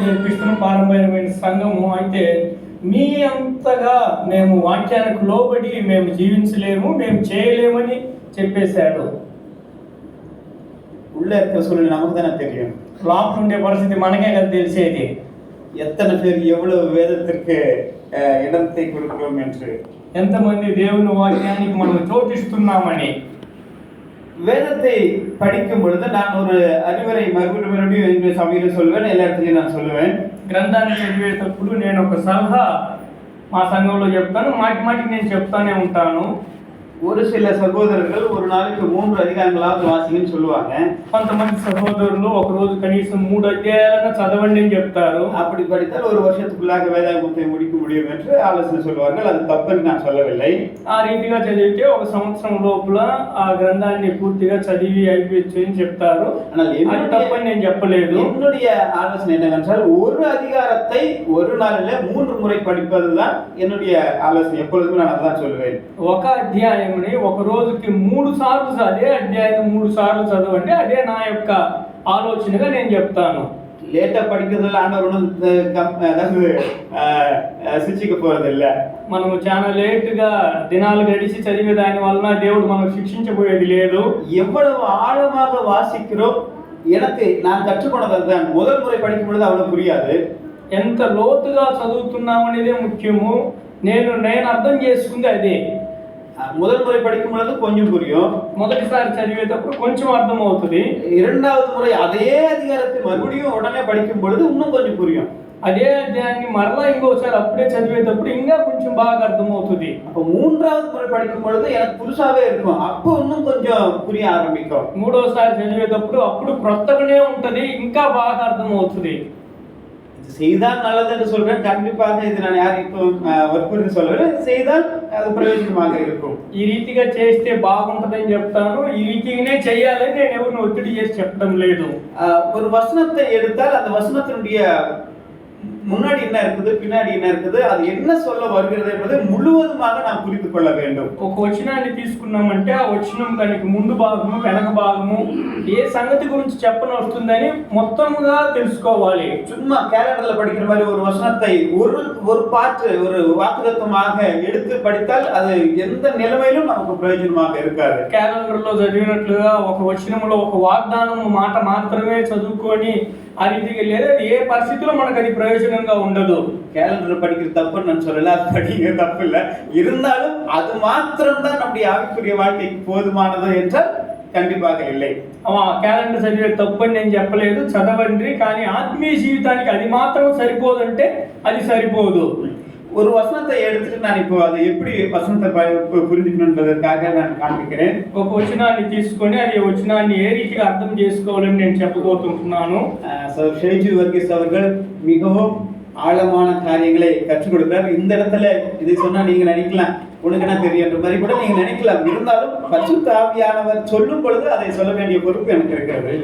నేర్పిస్తున్న పారంపర్యమైన సంఘము. అయితే మీ అంతగా మేము వాక్యానికి లోబడి మేము జీవించలేము, మేము చేయలేమని చెప్పేశాడు. உள்ள இருக்க சூழ்நிலை நமக்கு தானே தெரியும். లోపల ఉండే పరిస్థితి మనకే కదా తెలిసేది. எத்தனை பேர் எவ்வளவு வேதத்திற்கு இடத்தை கொடுக்கிறோம் என்று. ఎంతమంది దేవుని వాక్యానికి మనం చోటిస్తున్నామని. வேதத்தை படிக்கும் பொழுது நான் ஒரு அறிவுரை மறுபடியும் எங்கள் சபையில் சொல்வேன், எல்லா இடத்துலையும் நான் சொல்லுவேன். గ్రంథాన్ని చదివేటప్పుడు నేను ఒక సలహా మా సంఘంలో చెప్తాను, మాటి మాటికి నేను చెప్తానే ఉంటాను. ஒரு சில சகோதரர்கள் ஒரு நாளைக்கு 3 அதிகாரங்களாவது வாசிங்கன்னு சொல்லுவாங்க. కొంతమంది సహోదరులు ఒక రోజు కనీసం 3 అధ్యాయాలను చదవండి అని చెప్తారు. அப்படி படித்தால் ஒரு வருஷத்துக்குள்ளாக வேதாகமத்தை முடிக்க முடியும் என்று ఆలోచన சொல்வார்கள். அது தப்புன்னு நான் சொல்லவில்லை. ఆ రీతిగా చదివితే ఒక సంవత్సరం లోపల ఆ గ్రంథాన్ని పూర్తిగా చదివి అయిపోవచ్చు అని చెప్తారు. అది తప్పని నేను చెప్పలేదు. என்னுடைய ஆலோசனை என்னவென்றால் ஒரு அதிகாரத்தை ஒரு நாளில் 3 முறை படிப்பதுதான் என்னுடைய ஆலோசனை. எப்பொழுதுமே நான் அதான் சொல்லுவேன். ఒక అధ్యాయం ఒక రోజుకి 3 సార్లు అదే అధ్యాయం 3 సార్లు చదవండి, అదే నా యొక్క ఆలోచనగా నేను చెప్తాను. லேட்டா படிக்கிறதுல ஆண்டவர் அதாவது శిక్షిக்க పోறதில்ல. మనము చాలా లేటుగా దినాలు గడిచి చదివే దాని వలన దేవుడు మనం శిక్షించబోయేది లేదు. எவ்வளவு ஆழமாக வாசிக்கிறோம், எனக்கு நான் கற்றுக்கொண்டதுதான். முதல் முறை படிக்கும் பொழுது அவ்வளவு புரியாது. ఎంత లోతుగా చదువుతున్నాం అనేదే ముఖ్యము. నేను అర్థం చేసుకుంది అదే. முதல் முறை படிக்கும் பொழுது கொஞ்சம் புரியும், మొదటిసారి చదివేటప్పుడు కొంచెం అర్థం అవుతుంది. இரண்டாவது முறை அதே அதிகாரத்தை மறுபடியும் உடனே படிக்கும் பொழுது இன்னும் கொஞ்சம் புரியும். అదే అధ్యాయాన్ని మరలా ఇంకోసారి అప్పుడే చదివేటప్పుడు ఇంకా కొంచెం బాగా అర్థం అవుతుంది. அப்போ மூன்றாவது முறை படிக்கும் பொழுது எனக்கு புதுசாவே இருக்கும், அப்போ இன்னும் கொஞ்சம் புரிய ஆரம்பிக்கும். మూడోసారి చదివేటప్పుడు అప్పుడు కొత్తగానే ఉంటది, ఇంకా బాగా అర్థం అవుతుంది. செய்தால் நல்லது என்று சொல்றேன். கண்டிப்பாக இது நான் யாருக்கும் வற்புறுத்தி சொல்லவில்லை. செய்தால் அது பிரயோஜனமாக இருக்கும். ఈ రీతిగా చేస్తే బాగుంటదని చెప్తాను, ఈ రీతిగానే చేయాలని నేను ఎవరిని ఒత్తిడి చేసి చెప్పడం లేదు. ஒரு వచనத்தை எடுத்தால் அந்த వచనத்தினுடைய முன்னாடி என்ன இருக்குது, பின்னாடி என்ன இருக்குது, அது என்ன சொல்ல வருகிறது என்பதை முழுவதுமாக நாம் புரிந்து கொள்ள வேண்டும். ఒక వచనాన్ని తీసుకున్నామంటే ఆ వచనం దానికి ముందు భాగము వెనక భాగము ఏ సంగతి గురించి చెప్పని వస్తుందని మొత్తంగా తెలుసుకోవాలి. சும்மா கேலண்டர்ல படிக்கிற மாதிரி ஒரு வசனத்தை ஒரு பாட்டு ஒரு வாக்குத்தத்தமாக எடுத்து படித்தால் அது எந்த நிலைமையிலும் நமக்கு பிரயோஜனமாக இருக்காது. క్యాలెండర్ లో చదివినట్లుగా ఒక వచనంలో ఒక వాగ్దానం మాట మాత్రమే చదువుకొని ఆ రీతిగా లేదా ఏ పరిస్థితిలో మనకు అది ప్రయోజనంగా ఉండదు. கேலண்டர் படிக்கிறது தப்புன்னு நான் சொல்லல, அது படிக்க தப்பு இல்லை. இருந்தாலும் அது மாத்திரம்தான் நம்முடைய ஆவிக்குரிய வாழ்க்கைக்கு போதுமானது என்றால் கண்டிப்பாக இல்லை. క్యాలెండర్ చదివే తప్పని నేను చెప్పలేదు, చదవండి. కానీ ఆత్మీయ జీవితానికి అది మాత్రం సరిపోదంటే అది సరిపోదు. ஒரு వచనத்தை எடுத்துட்டு நான் இப்போ அதை எப்படி వచనத்தை புரிஞ்சுக்கணும் என்பதற்காக நான் காண்பிக்கிறேன். ఒక వచనాన్ని తీసుకొని అది వచనాన్ని ఏ రీతిగా అర్థం చేసుకోవాలని నేను చెప్పబోతున్నాను. ஷேஜு வர்கீஸ் அவர்கள் மிகவும் ஆழமான காரியங்களை கற்றுக் கொடுக்கிறார். இந்த இடத்துல இதை சொன்னா நீங்க நினைக்கலாம் உனக்கு என்ன தெரியுன்ற மாதிரி கூட நீங்க நினைக்கலாம். இருந்தாலும் பரிசுத்த ஆவியானவர் சொல்லும் பொழுது அதை சொல்ல வேண்டிய பொறுப்பு எனக்கு இருக்கிறது.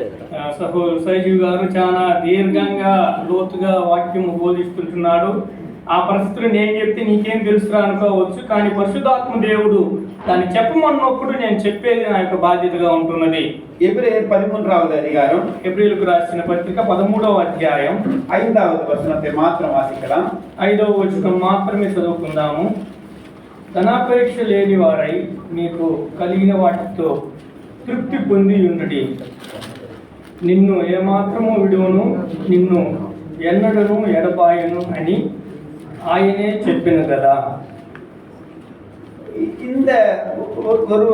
సైజు గారు చాలా దీర్ఘంగా లోతుగా వాక్యం బోధిస్తుంటున్నాడు. ఆ పరిస్థితులు నేను చెప్తే నీకేం తెలుసురా అనుకోవచ్చు, కానీ పరిశుద్ధాత్మ దేవుడు దాన్ని చెప్పమన్నప్పుడు నేను చెప్పేది నా యొక్క బాధ్యతగా ఉంటున్నది. எபிரேயர் 13வது அதிகாரம், ఎబ్రీయులకు రాసిన పత్రిక 13వ అధ్యాయం 5வது వచనத்தை మాత్రం వాసిக்கலாம். 5వ వచనం మాత్రమే చదువుకుందాము. ధనాపేక్ష లేని వారై మీకు కలిగిన వాటితో తృప్తి పొంది ఉండుడి. నిన్ను ఏమాత్రము విడువను, నిన్ను ఎన్నడను ఎడబాయను అని ఆయనే చెప్పిన కదా. இந்த ஒரு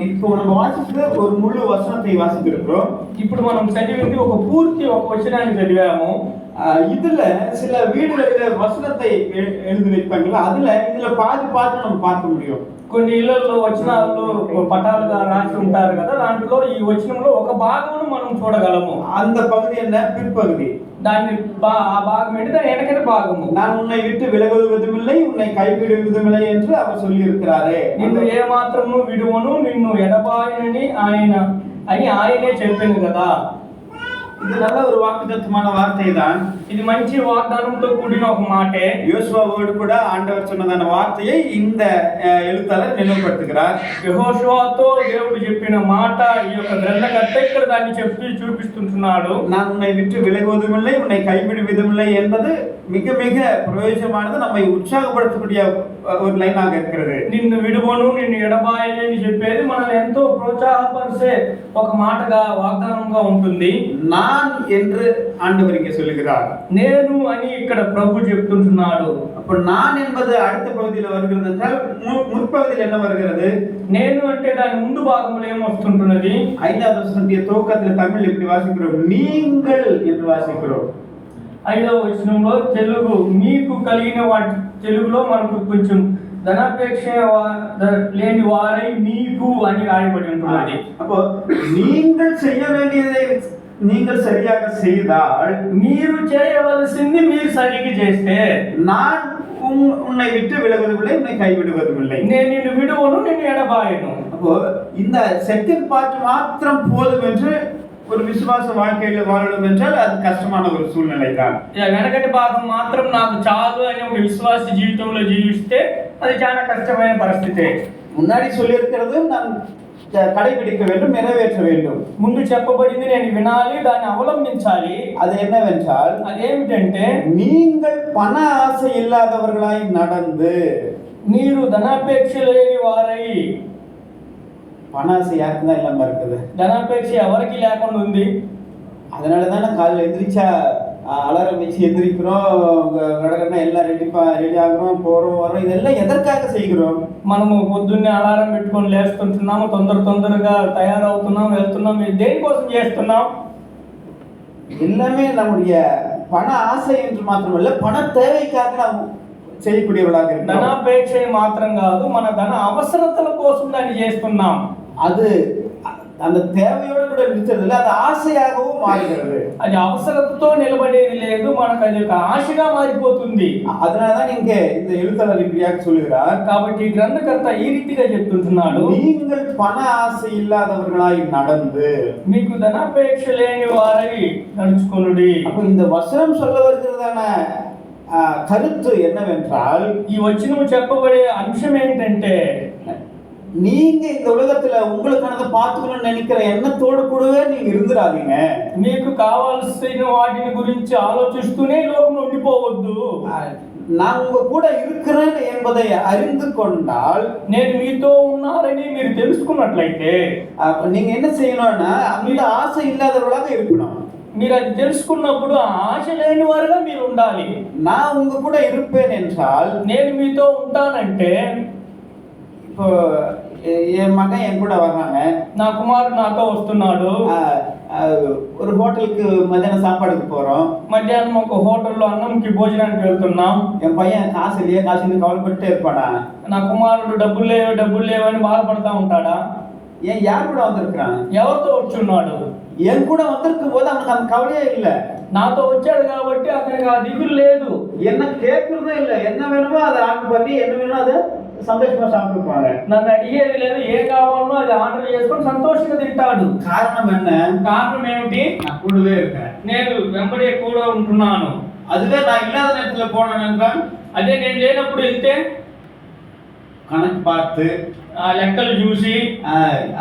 இப்போ நம்ம வாசிச்சது ஒரு முழு வசனத்தை வாசித்திருக்கிறோம். ఇప్పుడు మనం చదివింది ఒక పూర్తి ఒక వచనాన్ని చదివాము. இதுல சில வீடுகளில் வசனத்தை எழுதி வைப்பாங்களா, இதுல பாதி பாட்டு நம்ம பார்க்க முடியும். కొన్ని ఇళ్లలో వచనాలు పటాలుగా రాసి ఉంటారు కదా, దాంట్లో ఈ వచనంలో ఒక భాగమును మనం చూడగలము. அந்த பகுதி என்ன, பிற்பகுதி. దాన్ని ఆ భాగం ఏంటి, దాని వెనకటి భాగము. நான் உன்னை விட்டு விலகுவதுமில்லை, உன்னை கைவிடுவதுமில்லை என்று அவர் சொல்லி இருக்கிறாரே. నిన్ను ఏ మాత్రము విడువను, నిన్ను ఎడబాయనని ఆయనే చెప్పింది కదా. இது நல்ல ஒரு வாக்குத்தத்தமான வார்த்தை தான். ఇది మంచి వాగ్దానంతో కూడిన ఒక మాటే. யோசுவாவோடு கூட ஆண்டவர் சொன்னதான வார்த்தையை இந்த எழுத்தாளர் நினைவுபடுத்துகிறார். యెహోషువతో దేవుడు చెప్పిన మాట ఈ యొక్క గ్రంథకర్త ఇక్కడ దాన్ని చెప్పి చూపిస్తుంటున్నాడు. நான் உன்னை விட்டு விலகுவதுமில்லை, உன்னை கைவிடுவதுமில்லை என்பது மிக மிக பிரயோஜனமானது, நம்மை உற்சாகப்படுத்தக்கூடிய ஒரு லைனாக இருக்கிறது. నిన్ను విడువను నిన్ను ఎడబాయని అని చెప్పేది మనల్ని ఎంతో ప్రోత్సాహపరిచే ఒక మాటగా వాగ్దానంగా ఉంటుంది. நான் என்று ஆண்டவர் இங்கே சொல்லுகிறார். నేను అని ఇక్కడ ప్రభు చెప్తుంటున్నాడు. அப்ப நான் என்பது அடுத்த பகுதியில் வருகிறது என்றால் முற்பகுதியில் என்ன வருகிறது? నేను అంటే దాని ముందు భాగంలో ఏం వస్తుంటున్నది? 5வது வசனத்திய துவக்கத்தில் தமிழ் இப்படி வாசிக்கிறோம், நீங்கள் என்று வாசிக்கிறோம். 5వ వచనంలో తెలుగు మీకు కలిగిన వాటి తెలుగులో మనకు కొంచెం ధనాపేక్ష లేని వారై మీకు అని రాయబడి ఉంటున్నది. அப்போ நீங்கள் செய்ய வேண்டியதை நீங்கள் சரியாக செய்தால், మీరు చేయవలసింది మీరు సరిగ్గా చేస్తే, நான் உன்னை விட்டு விலகுவதில்லை, உன்னை கைவிடுவதுமில்லை, నేను నిన్ను విడువను నిన్ను ఎడబాయను. அப்போ இந்த செகண்ட் பார்ட் மாத்திரம் போதும் என்று ஒரு விசுவாச வாழ்க்கையில வாழணும் என்றால் அது கஷ்டமான ஒரு சூழ்நிலை தான். వెనకటి భాగం మాత్రం నాకు చాలు అని ఒక విశ్వాస జీవితంలో జీవిస్తే అది చాలా కష్టమైన పరిస్థితి. முன்னாடி சொல்லி இருக்கிறது நான் கடைபிடிக்க வேண்டும், நிறைவேற்ற வேண்டும். ముందు చెప్పబడింది నేను వినాలి, దాన్ని అవలంబించాలి. அது என்னவென்றால், అదేమిటంటే நீங்கள் பண ஆசை இல்லாதவர்களாய் நடந்து, మీరు ధనాపేక్ష లేని వారై. பண ஆசை யாருக்கு தான் இல்லாம இருக்குது? ధనాపేక్ష ఎవరికి లేకుండా ఉంది. அதனால தானே காலையில் எந்திரிச்சா அலாரம் வச்சு எந்திரிக்கிறோம், கடற்கரை எல்லாம் ரெடி ஆகிறோம், போறோம் வரோம். இதெல்லாம் எதற்காக செய்கிறோம்? మనము పొద్దున్నే అలారం పెట్టుకొని లేస్తుంటున్నాము, తొందరగా తయారవుతున్నాం, వెళ్తున్నాం. దేనికోసం చేస్తున్నాం? எல்லாமே நம்முடைய பண ஆசை என்று மாத்திரமல்ல, பண தேவைக்காக நாம் செய்யக்கூடியவர்களாக இருக்கிறோம். ధనాపేక్ష మాత్రం కాదు, మన ధన అవసరతల కోసం దాన్ని చేస్తున్నాం. அது அந்த தேவையோடு கூட நிறுத்துறதில்ல, அது ஆசையாகவும் மாறுகிறது. అది అవసరతతో నిలబడేది లేదు, మనకు అది ఒక ఆశగా మారిపోతుంది. அதனாலதான் இங்க இந்த எழுத்தாளர் இப்படியாக சொல்லுகிறார். కాబట్టి గ్రంథకర్త ఈ రీతిగా చెప్తుంటున్నాడు, நீங்கள் பண ஆசை இல்லாதவர்களாய் நடந்து, మీకు ధనాపేక్ష లేని వారై నడుచుకొనుడి. அப்போ இந்த வசனம் சொல்ல வருகிறதான கருத்து என்னவென்றால், ఈ వచనము చెప్పబడే అంశం ఏంటంటే, நீங்க இந்த உலகத்துல உங்களுக்கானதை பார்த்துக்கணும்னு நினைக்கிற எண்ணத்தோடு கூடவே நீங்க இருந்துடாதீங்க. మీకు కావాల్సిన వాటిని గురించి ఆలోచిస్తూనే లోకంలో ఉండిపోవద్దు. நான் உங்க கூட இருக்கிறேன் என்பதை அறிந்து கொண்டால், నేను మీతో ఉన్నారని మీరు తెలుసుకున్నట్లయితే, நீங்க என்ன செய்யணும்னா அந்த ஆசை இல்லாதவர்களாக இருக்கணும். మీరు అది తెలుసుకున్నప్పుడు ఆశ లేని వారుగా మీరు ఉండాలి. நான் உங்க கூட இருப்பேன் என்றால், నేను మీతో ఉంటానంటే, இப்போ என் மகன் என் கூட வர்றாங்க, నా కుమారుడు నాతో వస్తున్నాడు, ஒரு ஹோட்டலுக்கு மத்தியானம் சாப்பாடுக்கு போறோம், మధ్యాహ్నం ఒక హోటల్లో అన్నంకి భోజనానికి వెళ్తున్నాం. என் பையன் காசு இல்லையே காசுன்னு கவலைப்பட்டு இருப்பானா? నా కుమారుడు డబ్బులు లేవు అని బాధపడతా ఉంటాడా? ஏன் யார் கூட வந்திருக்கிறான்? ఎవరితో వచ్చున్నాడు? என் கூட வந்திருக்கும் போது அவனுக்கு அந்த கவலையே இல்லை. నాతో వచ్చాడు కాబట్టి అతనికి ఆ దిగులు లేదు. என்ன கேட்கறதே இல்லை, என்ன வேணுமோ அதை ஆர்டர் பண்ணி என்ன வேணுமோ அதை సంతోషంగా సాப்பிடுவாங்க. నన్ను అడిగేది లేదు, ఏ కావాలనో అది ఆర్డర్ చేసుకొని సంతోషంగా తింటాడు. కారణం என்ன? కారణం ఏమిటి? நான் கூடவே இருக்கேன், నేను వెంబడి కూడా ఉంటున్నాను. அதுவே நான் இல்லாத நேரத்துல போனேன் என்றால், అదే నేను లేనప్పుడు వెళ్తే கணக்கு பார்த்து ఆ లెక్కలు చూసి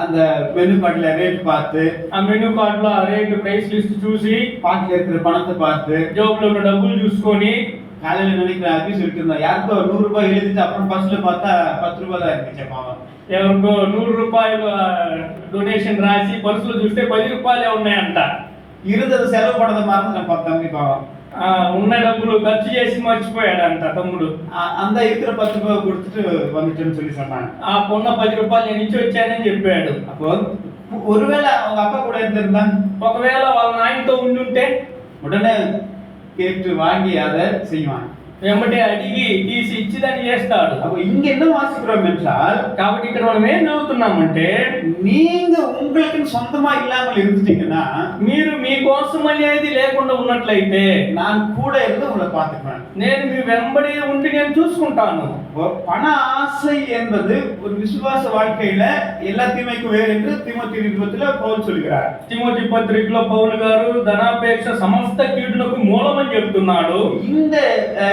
அந்த மெனு கார்டுல ரேட் பார்த்து, ఆ మెనూ కార్డ్ లో రేట్ ప్రైస్ లిస్ట్ చూసి, பாக்கெட்ல இருக்கிற பணத்தை பார்த்து, జోబులో ఉన్న డబ్బులు చూసుకొని, காலையில நினைக்கிற அப்படி சொல்லிட்டு இருந்தா யாருக்கோ 100 ரூபாய் எழுதிட்டு அப்புறம் பஸ்ல பார்த்தா 10 ரூபாய் தான் இருந்துச்சு பாவம். ఎవరికో 100 రూపాయలు డొనేషన్ రాసి పర్సులో చూస్తే 10 రూపాయలే ఉన్నాయంట. இருந்தது செலவு பண்ணத மறந்துட்டேன் தம்பி பாவம். ఉన్న డబ్బులు ఖర్చు చేసి మర్చిపోయాడంట తమ్ముడు. அந்த இருக்கிற 10 ரூபாய் கொடுத்துட்டு வந்துட்டேன்னு சொல்லி சொன்னாங்க. ఆ పొన్న 10 రూపాయలు నేను ఇచ్చి వచ్చానని చెప్పాడు. அப்போ ஒருவேளை அவங்க அப்பா கூட இருந்திருந்தா, ఒకవేళ వాళ్ళ నాయనతో ఉండుంటే உடனே கேட்டு வாங்கி அதை செய்வான், వెంబడే అడిగి తీసి ఇచ్చిదని చేస్తాడు. அப்போ இங்க என்ன வாசிக்கிறோம் என்றால், కాబట్టి ఇక్కడ మనం ఏం చదువుతున్నామంటే, நீங்க உங்களுக்கு சொந்தமா இல்லாமல் இருந்துட்டீங்கன்னா, మీరు మీకోసం అనేది లేకుండా ఉన్నట్లయితే நான் கூட இருந்து உங்களை பார்த்துக்குவேன். నేను మీ వెంబడి ఉండి నేను చూసుకుంటాను. பண ஆசை என்பது ஒரு விசுவாச வாழ்க்கையில எல்லா தீமைக்கும் வேறு என்று தீமோத்தேயு நிருபத்துல பவுல் சொல்கிறார். తిమోతి పత్రికలో పౌలు గారు ధనాపేక్ష సమస్త కీడులకు మూలమని చెప్తున్నాడు. இந்த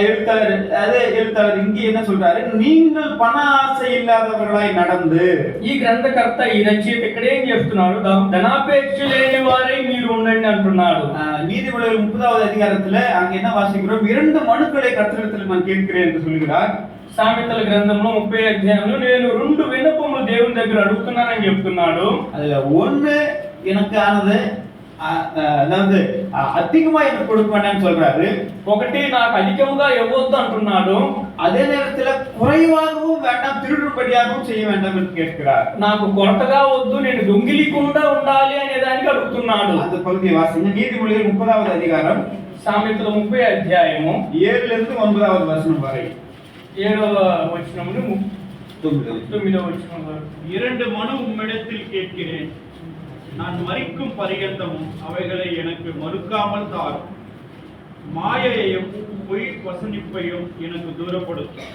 எழுத்தாளர் இங்கே என்ன சொல்றாரு? நீங்கள் பண ஆசை இல்லாதவர்களாய் நடந்து. ఈ గ్రంథకర్త ఈ రచయిత ఇక్కడ ఏం చెప్తున్నాడు? ధనాపేక్ష లేని వారై మీరు ఉండండి అంటున్నాడు. நீதிமொழிகள் 30வது அதிகாரத்துல அங்க என்ன வாசிக்கிறோம்? 2 மனுக்களை கர்த்தரிடத்தில் நான் கேட்கிறேன் என்று சொல்கிறார். సామెతల గ్రంథంలో 30 అధ్యాయంలో నేను 2 విన్నపములు దేవుని దగ్గర అడుగుతున్నానని చెప్తున్నాడు. அதுல ஒண்ணு எனக்கு ஆனது அதாவது அதிகமா எனக்கு கொடுக்க வேண்டாம்னு சொல்றாரு. ఒకటి నాకు అధికముగా ఇవ్వొద్దు అంటున్నాడు. அதே நேரத்துல குறைவாகவும் வேண்டாம், திருடும்படியாகவும் செய்ய வேண்டாம் என்று கேட்கிறார். నాకు కొరతగా వద్దు, నేను దొంగిలికుండా ఉండాలి అనే దానికి అడుగుతున్నాడు. அந்த பகுதியை வாசிங்க. நீதிமொழிகள் 30வது அதிகாரம் సామెతల 30 అధ్యాయము 7 இருந்து 9வது வசனம் வரை. 7వ వచనం నుండి 9వ వచనం వరకు. 2 மனு உம்மிடத்தில் கேட்கிறேன், நான் மரிக்கும் பரியந்தமும் அவைகளை எனக்கு மறுக்காமல் தாரும். மாயையையும் பொய் வசனிப்பையும் எனக்கு தூரப்படுத்தும்.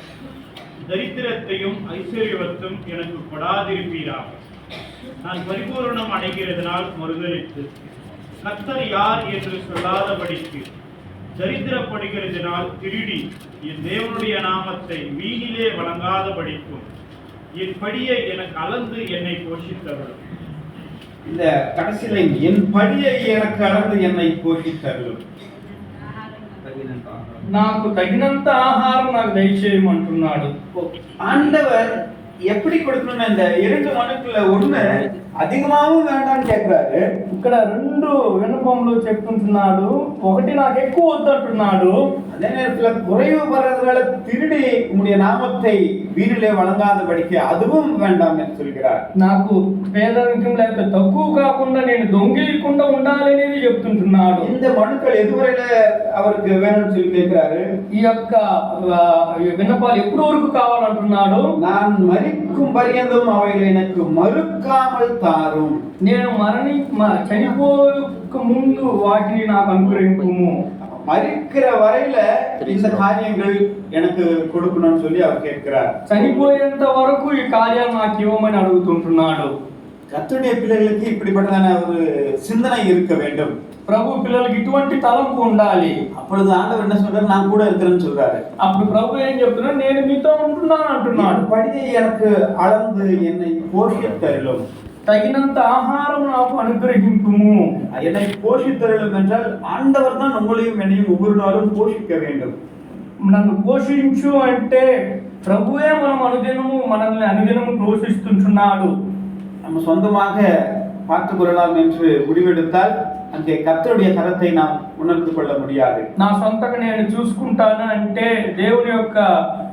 தரித்திரத்தையும் ஐஸ்வர்யவத்தும் எனக்கு கொடாதிருப்பீராக. நான் பரிபூரணம் அடைகிறதுனால் மறுதலித்து கர்த்தர் யார் என்று சொல்லாதபடிக்கு தரித்திரப்படுகிறதுனால் திருடி என் தேவனுடைய நாமத்தை வீணிலே வழங்காதபடிக்கும் என் படியை எனக்கு அளந்து என்னை போஷித்தவர்கள். இந்த கடைசியில என் படியை எனக்கு அளந்து என்னை போஷித்தவர்கள். నాకు తగినంత ఆహారం నాకు దయచేయమంటున్నాడు. ஆண்டவர் எப்படி கொடுக்கணும்னு இந்த 2 மனுக்குள்ள ஒண்ணு அதிகமாவும் வேண்டாம்னு கேட்கிறாரு. ఇక్కడ 2 విన్నపములు చెప్తుంటున్నాడు. ఒకటి నాకు ఎక్కువ వద్దంటున్నాడు. அதே நேரத்துல குறைவு வர்றதுனால திருடி உம்முடைய நாமத்தை வீணிலே வழங்காதபடிக்கு அதுவும் வேண்டாம் என்று சொல்கிறார். నాకు పేదరికం లేకపోతే తక్కువ కాకుండా నేను దొంగిలికుండా ఉండాలి అనేది చెప్తుంటున్నాడు. இந்த மனுக்கள் எதுவரையில அவருக்கு வேணும்னு சொல்லி கேட்கிறாரு. ఈ యొక్క విన్నపాలు ఎప్పటి వరకు కావాలంటున్నాడు? நான் மரிக்கும் பரியந்தம் அவைகளை எனக்கு மறுக்காமல் தாரும். నేను చనిపోక ముందు వాటిని నాకు అనుగ్రహింపుము. மரிக்கிற வரையில இந்த காரியங்கள் எனக்கு கொடுக்கணும்னு சொல்லி அவர் கேட்கிறார். చనిపోయేంత వరకు ఈ కార్యాలు నాకు ఇవ్వమని అడుగుతుంటున్నాడు. கர்த்தருடைய பிள்ளைகளுக்கு இப்படிப்பட்டதான ஒரு சிந்தனை இருக்க வேண்டும். ప్రభు పిల్లలకి ఇటువంటి తలంపు ఉండాలి. அப்பொழுது ஆண்டவர் என்ன சொல்றாரு? நான் கூட இருக்கிறேன்னு சொல்றாரு. అప్పుడు ప్రభు ఏం చెప్తున్నాడు? నేను మీతో ఉంటున్నాను అంటున్నాడు. படியை எனக்கு அளந்து என்னை போஷித்தருளும். తగినంత ఆహారం నాకు అనుగ్రహింపుము. என்னை போஷித்தருளும் என்றால் ஆண்டவர் தான் உங்களையும் என்னையும் ஒவ்வொரு நாளும் போஷிக்க வேண்டும். నన్ను పోషించు అంటే ప్రభువే మనల్ని అనుదినము పోషిస్తుంటున్నాడు. நம்ம சொந்தமாக பார்த்துக் கொள்ளலாம் என்று முடிவெடுத்தால் அங்கே கர்த்தருடைய கரத்தை நாம் உணர்ந்து கொள்ள முடியாது. నా సొంతగా నేను చూసుకుంటాను అంటే దేవుని యొక్క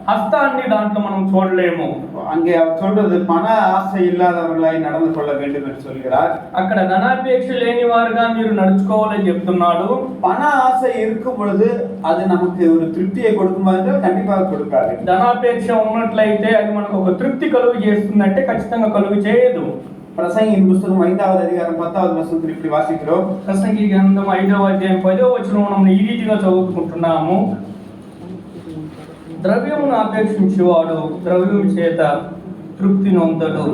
హస్తాన్ని దాంట్లో మనం చూడలేము. அங்கே அவர் சொல்றது பண ஆசை இல்லாதவர்களாய் நடந்து கொள்ள வேண்டும் என்று சொல்கிறார். అక్కడ ధనాపేక్ష లేని వారుగా మీరు నడుచుకోవాలని చెప్తున్నాడు. பண ஆசை இருக்கும் பொழுது அது நமக்கு ஒரு திருப்தியை கொடுக்குமா என்றால் கண்டிப்பாக கொடுக்காது. ధనాపేక్ష ఉన్నట్లయితే అది మనకు ఒక తృప్తి కలుగు చేస్తుందంటే ఖచ్చితంగా కలుగు చేయదు. பிரசங்கியின் புஸ்தகம் 5வது அதிகாரம் 10வது வசனத்தில் இப்படி வாசிக்கிறோம். ప్రసంగి గ్రంథం 5వ అధ్యాయం 10వ వచనం మనం ఈ రీతిగా చదువుకుంటున్నాము. ద్రవ్యమును ఆపేక్షించేవాడు ద్రవ్యము చేత తృప్తి నొందడు.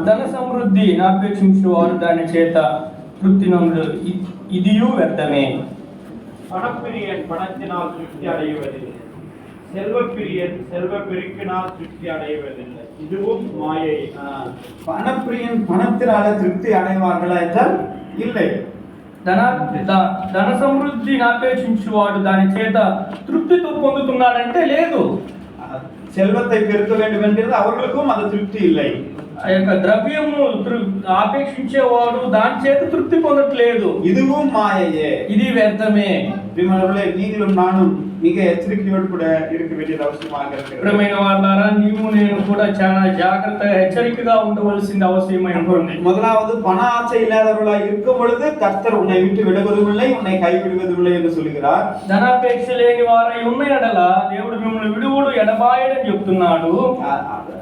ధన సమృద్ధి ఆపేక్షించేవాడు దాని చేత తృప్తి నొందడు. ఇదియు వ్యర్థమే. பணப்பிரியன் பணத்தினால் திருப்தி அடைவதில்லை, செல்வப்பிரியன் செல்வ பெருக்கினால் திருப்தி அடைவதில்லை, இதுவும் மாயை. பணப்பிரியன் பணத்தினால திருப்தி அடைவார்களா என்றால் இல்லை. ధన సమృద్ధిని ఆపేక్షించేవాడు దాని చేత తృప్తితో పొందుతున్నాడంటే లేదు. செல்வத்தை பெருக்க வேண்டும் என்கிறது அவர்களுக்கும் அது திருப்தி இல்லை. ఆ యొక్క ద్రవ్యము ఆపేక్షించేవాడు దాని చేత తృప్తి పొందట్లేదు. இதுவும் மாயையே, ఇది వ్యర్థమే. நீங்களும் நானும் மிக எச்சரிக்கையோடு கூட இருக்க வேண்டியது அவசியமாக இருக்கிறது. ప్రియమైన వారలారా, నీవు నేను కూడా చాలా జాగ్రత్తగా హెచ్చరికగా ఉండవలసింది అవసరమై ఉంటుంది. முதலாவது பண ஆசை இல்லாதவர்களாய் இருக்கும் பொழுது கர்த்தர் உன்னை விட்டு விலகுவதும் இல்லை, உன்னை கைவிடுவதும் இல்லை என்று சொல்கிறார். ధనాపేక్ష లేని వారై ఉన్న ఎడల దేవుడు మిమ్మల్ని విడువడు ఎడబాయడని చెప్తున్నాడు.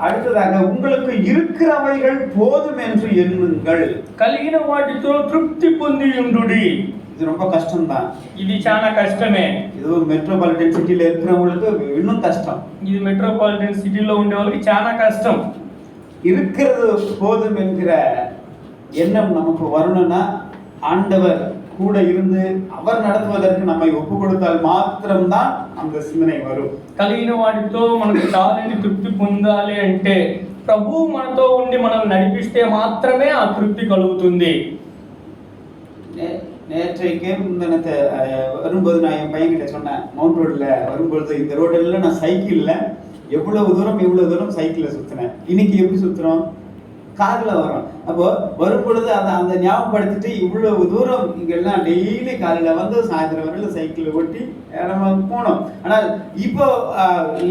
அடுத்ததாக உங்களுக்கு இருக்கிறவைகள் போதும் என்று எண்ணுங்கள். కలిగిన వాటితో తృప్తి పొంది ఉండుడి. இது ரொம்ப கஷ்டம்தான். ఇది చాలా కష్టమే. இது மெட்ரோபாலிட்டன் சிட்டில இருக்கிறவங்களுக்கு இன்னும் கஷ்டம். ఇది మెట్రోపాలిటన్ సిటీలో ఉండే వాళ్ళకి చాలా కష్టం. இருக்கிறது போதும் என்கிற எண்ணம் நமக்கு வரணும்னா ஆண்டவர் கூட இருந்து அவர் நடத்துவதற்கு நம்மை ஒப்பு கொடுத்தால் மாத்திரம்தான் அந்த சிந்தனை வரும். కలిగిన వాటితో మనకు చాలని తృప్తి పొందాలి అంటే ప్రభువు మనతో ఉండి మనం నడిపిస్తే మాత్రమే ఆ తృప్తి కలుగుతుంది. நேற்றைக்கு முந்தினத்தை வரும்போது நான் என் பையன்கிட்ட சொன்னேன், மவுண்ட் ரோட்ல வரும்பொழுது இந்த ரோடெல்லாம் நான் சைக்கிள்ல எவ்வளவு தூரம் சைக்கிள்ல சுத்தினேன். இன்னைக்கு எப்படி சுத்துறோம்? கார்ல வரோம். அப்போ வரும்பொழுது அந்த ஞாபகப்படுத்திட்டு இவ்வளவு தூரம் இங்கெல்லாம் டெய்லி காலையில வந்து சாயந்தரம் வரையில சைக்கிள் ஓட்டி நம்ம போனோம். ஆனால் இப்போ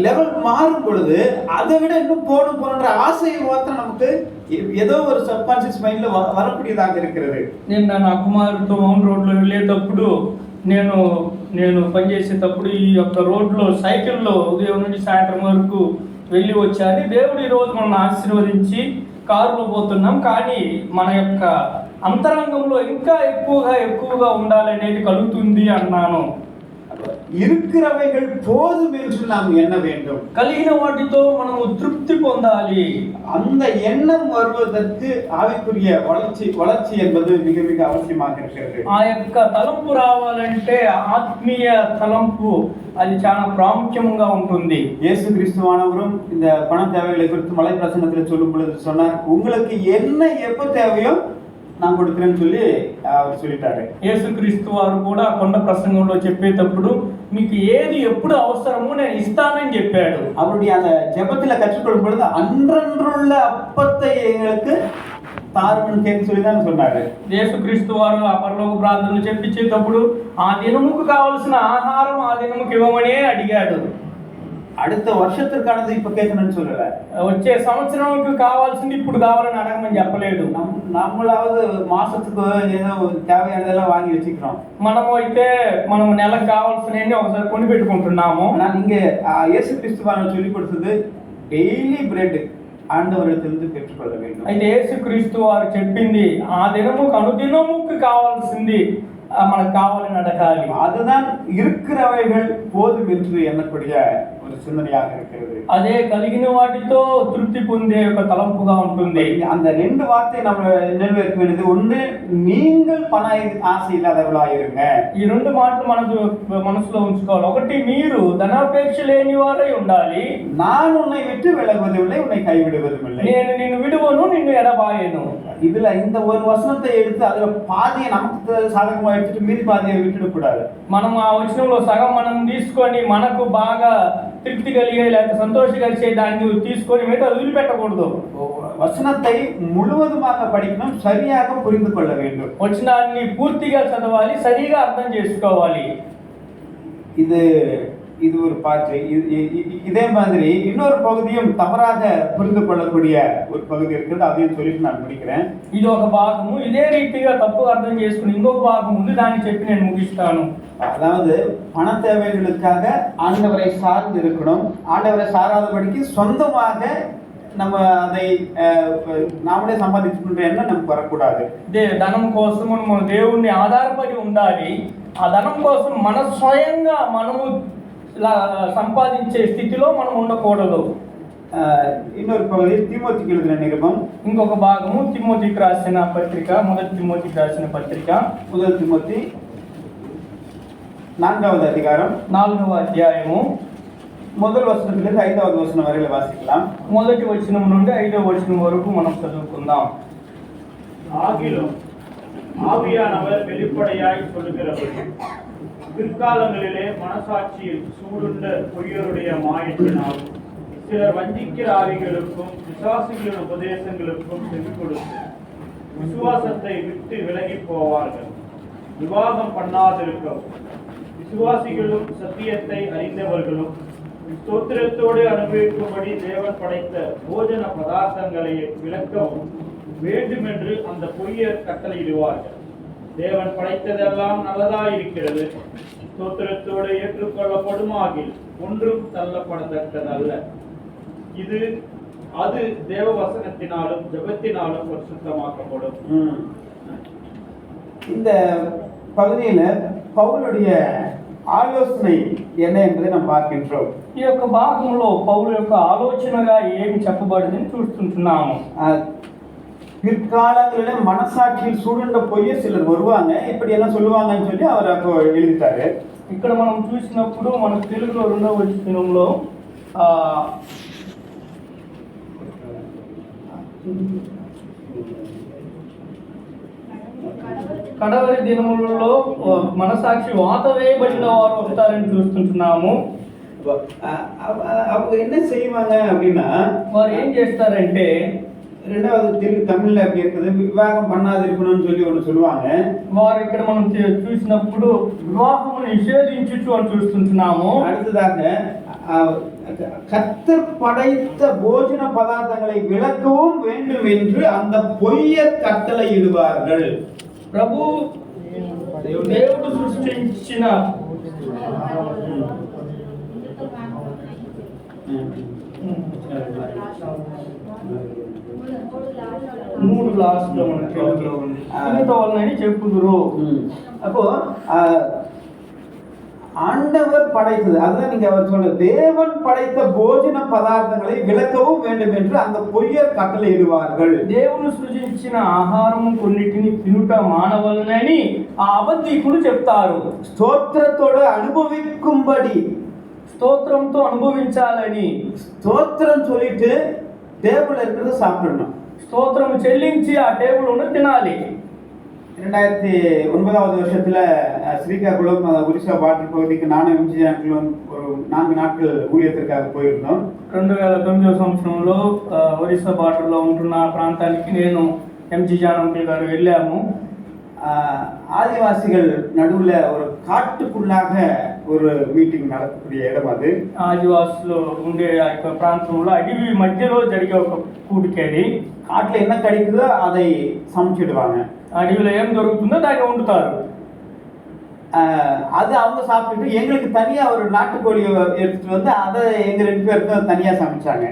லெவல் மாறும் பொழுது அதை விட இன்னும் போகணுன்ற ஆசையை மாத்திரம் நமக்கு ఏదో ఒక సబ్ కాన్షియస్ మైండ్ లో வரக்கூடியதாக இருக்கிறது. నేను నా కుమారుడితో మౌంట్ రోడ్లో వెళ్ళేటప్పుడు నేను పనిచేసేటప్పుడు ఈ యొక్క రోడ్లో సైకిల్లో ఉదయం నుండి సాయంత్రం వరకు వెళ్ళి వచ్చాను. దేవుడు ఈరోజు మనల్ని ఆశీర్వదించి కారులో పోతున్నాం, కానీ మన యొక్క అంతరంగంలో ఇంకా ఎక్కువగా ఉండాలనేది కలుగుతుంది అన్నాను. இருக்கிறவைகள் போதும் என்று நாம் எண்ண வேண்டும். కలిగిన వాటితో మనము తృప్తి పొందాలి. அந்த எண்ணம் வருவதற்கு ஆவிக்குரிய வளர்ச்சி என்பது மிக மிக அவசியமாக இருக்கிறது. ఆ యొక్క తలంపు రావాలంటే ఆత్మీయ తలంపు అది చాలా ప్రాముఖ్యంగా ఉంటుంది. இயேசு கிறிஸ்துவானவரும் இந்த பண தேவைகளை குறித்து மலை பிரசங்கத்தில் சொல்லும் பொழுது சொன்னார், உங்களுக்கு என்ன எப்ப தேவையோ நான் கொடுக்கிறேன்னு சொல்லி அவர் சொல்லிட்டாரு. యేసుక్రీస్తు వారు కూడా కొండ ప్రసంగంలో చెప్పేటప్పుడు మీకు ఏది ఎప్పుడు అవసరమో నేను ఇస్తానని చెప్పాడు. அவருடைய அந்த ஜெபத்துல கற்றுக்கொள்ளும் பொழுது அன்றன்றுள்ள அப்பத்தை எங்களுக்கு தாருன்னு கேட்க சொல்லி தான் சொன்னாரு. యేసుక్రీస్తు వారు ఆ పరలోక ప్రార్థనలు చెప్పించేటప్పుడు ఆ దినముకు కావలసిన ఆహారం ఆ దినముకు ఇవ్వమనే అడిగాడు. அடுத்த வருஷத்திற்கானது இப்ப கேட்கணும்னு சொல்லல. వచ్చే సంవత్సరంకు కావాల్సింది ఇప్పుడు కావాలని అడగమని చెప్పలేదు. நம்மளாவது மாசத்துக்கு ஏதோ தேவையானதெல்லாம் வாங்கி வச்சுக்கிறோம். మనం నెలకు కావాల్సినవన్నీ ఒకసారి కొని పెట్టుకుంటున్నాము. நான் இங்க இயேசு கிறிஸ்துவானவர் சொல்லி கொடுத்தது டெய்லி பிரெட் ஆண்டவரிடத்திலிருந்து பெற்றுக்கொள்ள வேண்டும். అయితే యేసుక్రీస్తు వారు చెప్పింది ఆ దినముకు అనుదినముకు కావాల్సింది మనకు కావాలని అడగాలి. அதுதான் இருக்கிறவைகள் போதும் என்று எண்ணக்கூடிய ஒரு சிந்தனையாக இருக்கிறது. అదే కలిగిన వాటితో తృప్తి పొందే ఒక తలంపుగా ఉంటుంది. அந்த ரெண்டு வார்த்தை நம்ம நிறைவேற்ற வேண்டியது, ஒன்று நீங்கள் பண ஆசை இல்லாதவர்களா இருங்க. ఈ రెండు మాటలు మనసులో ఉంచుకోవాలి. ఒకటి, మీరు ధనాపేక్ష లేని వారై ఉండాలి. நான் உன்னை விட்டு விலகுவதில்லை, உன்னை கைவிடுவதும் இல்லை. నేను నిన్ను విడువను, నిన్ను ఎడబాయను. இதுல இந்த ஒரு வசனத்தை எடுத்து அதுல பாதியை நமக்கு சாதகமா எடுத்துட்டு மீதி பாதியை விட்டுட கூடாது. మనం ఆ వచనంలో సగం మనం తీసుకొని మనకు బాగా తృప్తి కలిగే లేకపోతే సంతోషకరిచే దాన్ని తీసుకొని మిగతా వదిలిపెట్టకూడదు. வசனத்தை முழுவதுமாக படிக்கணும், சரியாக புரிந்து கொள்ள வேண்டும். వచనాన్ని పూర్తిగా చదవాలి, సరిగా అర్థం చేసుకోవాలి. இது ஒரு பாட்டு. இதே மாதிரி இன்னொரு பகுதியும் தவறாக புரிந்து கொள்ளக்கூடிய ஒரு பகுதி இருக்குது, அதையும் சொல்லிட்டு நான் முடிக்கிறேன். ఇది ఒక భాగము. ఇదే రీతిగా తప్పుగా అర్థం చేసుకుని ఇంకొక భాగం ఉంది, దాన్ని చెప్పి నేను ముగిస్తాను. அதாவது பண தேவைகளுக்காக ஆண்டவரை சார்ந்து இருக்கணும். ஆண்டவரை சாராதபடிக்கு சொந்தமாக நம்ம அதை நாமளே சம்பாதிச்சுக்கின்ற எண்ணம் நமக்கு வரக்கூடாது. ధనం కోసం మనం దేవుణ్ణి ఆధారపడి ఉండాలి. ఆ ధనం కోసం మన స్వయంగా మనము సంపాదించే స్థితిలో మనం ఉండకూడదు. இன்னொரு பகுதி தீமோத்திக்கு எழுதின நிருபம். ఇంకొక భాగము తిమోతికి రాసిన పత్రిక, మొదటి తిమోతికి రాసిన పత్రిక, முதல் திமோத்தி 4வது அதிகாரம் 4వ అధ్యాయము முதல் வசனத்திலிருந்து 5வது வசனம் வரையில வாசிக்கலாம். మొదటి వచనం నుండి 5వ వచనం వరకు మనం చదువుకుందాం. ஆகிலும் ஆவியானவர் வெளிப்படையாய் சொல்லுகிறபடி பிற்காலங்களிலே மனசாட்சியில் சூடுண்ட பொய்யருடைய மாயத்தினால் சிலர் வஞ்சிக்கிற ஆவிகளுக்கும் விசுவாசிகளின் உபதேசங்களுக்கும் செவி கொடுத்து விசுவாசத்தை விட்டு விலகி போவார்கள். விவாதம் பண்ணாதிருக்கவும் விசுவாசிகளும் சத்தியத்தை அறிந்தவர்களும் ஸ்தோத்திரத்தோடு அனுபவிக்கும்படி தேவன் படைத்த போஜன பதார்த்தங்களை விளக்கவும் வேண்டுமென்று அந்த பொய்யர் கட்டளையிடுவார்கள். தேவன் படைத்ததெல்லாம் நல்லதாயிருக்கிறது, ஸ்தோத்திரத்தோடு ஏற்றுக்கொள்ளப்படுமாகில் ஒன்றும் தள்ளப்படத்தக்கதல்ல. அது தேவ வசனத்தினாலும் ஜெபத்தினாலும் பரிசுத்தமாக்கப்படும். இந்த பகுதியில் பவுலுடைய ஆலோசனை என்ன என்பதை நாம் பார்க்கின்றோம். ఈ యొక్క భాగంలో పౌలు యొక్క ఆలోచనగా ఏమి చెప్పబడిందని చూస్తుంటున్నాము. பிற்காலங்களில் மனசாட்சியில் சூழ்ந்த போய் சிலர் வருவாங்க, இப்படி எல்லாம் சொல்லுவாங்கன்னு சொல்லி அவர் அப்போ எழுதிட்டாரு. ఇక్కడ మనం చూసినప్పుడు మన తెలుగులో 2వ వచనంలో కడవరి దినములలో మనసాక్షి వాత వేయబడిన వారు వస్తారని చూస్తుంటున్నాము. அவங்க என்ன செய்வாங்க அப்படின்னா, వారు ఏం చేస్తారంటే, ரெண்டாவது தமிழ்ல அப்படி இருக்குது, விவாகம் பண்ணாது இருக்கணும்னு சொல்லி ஒன்று சொல்லுவாங்க. వారు ఇక్కడ మనం చూసినప్పుడు వివాహమును నిషేధించుచు అని చూస్తుంటున్నాము. அடுத்ததாக கர்த்தர் படைத்த போஜன பதார்த்தங்களை விளக்கவும் வேண்டும் என்று அந்த பொய்யர் கட்டளை இடுவார்கள். ప్రభు దేవుడు సృష్టించిన 3 లాస్ట్ లో మన తెలుగులో ఉంది. వాళ్ళని చెప్పుదురు. அப்போ ஆண்டவர் படைத்தது, அதுதான் நீங்க அவர் சொல்ற தேவன் படைத்த போஜன பதார்த்தங்களை விளக்கவும் வேண்டும் என்று அந்த பொய்யர் கட்டளை இடுவார்கள். దేవుడు సృజించిన ఆహారము కొన్నిటిని తినుట మానవలనని ఆ అబద్ధికులు చెప్తారు. స్తోత్రతోడు అనుభవిக்கும்படி, స్తోత్రంతో అనుభవించాలని, స్తోత్రం சொல்லிட்டு டேபிள்ல இருக்கிறத சாப்பிடணும். స్తోత్రం చెల్లించి ఆ టేబుల్ ఉన్న తినాలి. 2009வது வருஷத்துல ஸ்ரீகாகுளம் ஒரிசா வாட்டர் பகுதிக்கு நானும் எம்ஜி ஜானகிலும் ஒரு 4 நாட்கள் ஊழியத்திற்காக போயிருந்தோம். 2009వ సంవత్సరంలో ఒరిస్సా బార్డర్లో ఉంటున్న ప్రాంతానికి నేను ఎంజి జానకి గారు వెళ్ళాము. ஆதிவாசிகள் நடுவில் ஒரு காட்டுக்குள்ளாக ஒரு மீட்டிங் நடக்கக்கூடிய இடம் அது. ఆదివాసులు ఉండే ఆ యొక్క ప్రాంతంలో అడవి మధ్యలో జరిగే ఒక కూడికేది. காட்டுல என்ன கிடைக்குதோ அதை சமைச்சிடுவாங்க. అడవిలో ఏం దొరుకుతుందో దాన్ని వండుతారు. அது அவங்க சாப்பிட்டுட்டு எங்களுக்கு தனியா ஒரு நாட்டுக்கோழி எடுத்துட்டு வந்து அதை எங்க 2 பேருக்கும் தனியா சமைச்சாங்க.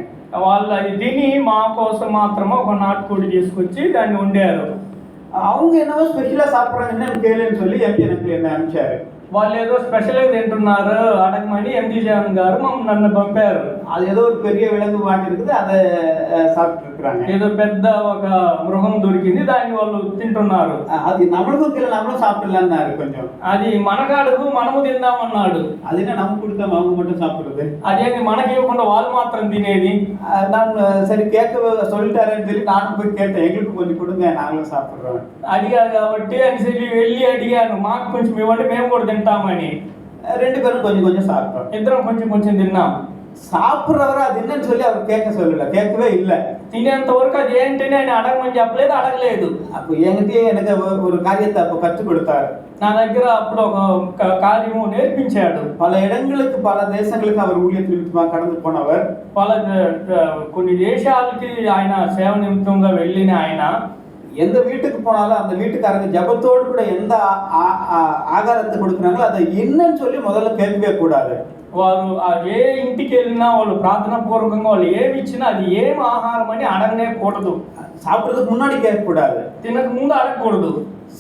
వాళ్ళు అది తిని మా కోసం మాత్రమే ఒక నాటుకోడి తీసుకొచ్చి దాన్ని వండారు. அவங்க என்னவோ ஸ்பெஷலா சாப்பிட்றாங்க, என்னன்னு கேளுன்னு சொல்லி எம்பி எனக்கு என்ன அனுப்பிச்சாரு. వాళ్ళు ఏదో స్పెషల్గా తింటున్నారు అడగమని ఎంజి జాన్ గారు నన్ను పంపారు. அது ஏதோ ஒரு பெரிய விலங்கு வாட்டி இருக்குது, அதை சாப்பிட்டு இருக்கிறாங்க. ఏదో పెద్ద ఒక మృగం దొరికింది, దాన్ని వాళ్ళు తింటున్నారు. அது நம்மளுக்கும் கீழே நம்மளும் சாப்பிடலான்னாரு. கொஞ்சம் అది మనకాడుకు మనము తిందామన్నాడు. அது என்ன நமக்கு கொடுக்காம அவங்க மட்டும் சாப்பிடுறது, అదేంటి మనకి ఇవ్వకుండా వాళ్ళు మాత్రం తినేది. நான் சரி கேட்க சொல்லிட்டாருன்னு சொல்லி நானும் போய் கேட்டேன், எங்களுக்கு கொஞ்சம் கொடுங்க நாங்களும் சாப்பிடுறோம் అడిగారు కాబట్టి అని சொல்லி వెళ్ళి అడిగాను, మాకు కొంచెం ఇవ్వండి మేము కూడా తింటామని. 2 பேரும் கொஞ்சம் கொஞ்சம் சாப்பிட்டோம். ఇద్దరం కొంచెం కొంచెం తిన్నాం. சாப்பிட்றவரை அது என்னன்னு சொல்லி அவர் கேட்கவே இல்லை. తినేంత వరకు అది ఏంటని ఆయన అడగమని చెప్పలేదు, అడగలేదు. அப்போ என்கிட்டயே எனக்கு ஒரு காரியத்தை அப்போ கற்றுக் கொடுத்தாரு. నా దగ్గర అప్పుడు ఒక కార్యము నేర్పించాడు. பல இடங்களுக்கு பல தேசங்களுக்கு அவர் ஊழியத்தில் நிமித்தமாக கடந்து போனவர். కొన్ని దేశాలకి ఆయన సేవ నిమిత్తంగా వెళ్ళిన ఆయన எந்த வீட்டுக்கு போனாலும் அந்த வீட்டுக்காரங்க ஜபத்தோடு கூட எந்த ஆகாரத்தை கொடுக்குறாங்களோ அதை என்னன்னு சொல்லி முதல்ல கேட்கவே கூடாது. వారు ఏ ఇంటికి వెళ్ళినా వాళ్ళు ప్రార్థన పూర్వకంగా వాళ్ళు ఏమి ఇచ్చినా అది ఏం ఆహారం అని అడగనే కూడదు. சாப்பிட்றதுக்கு முன்னாடி கேட்கக்கூடாது, తినక ముందు అడగకూడదు.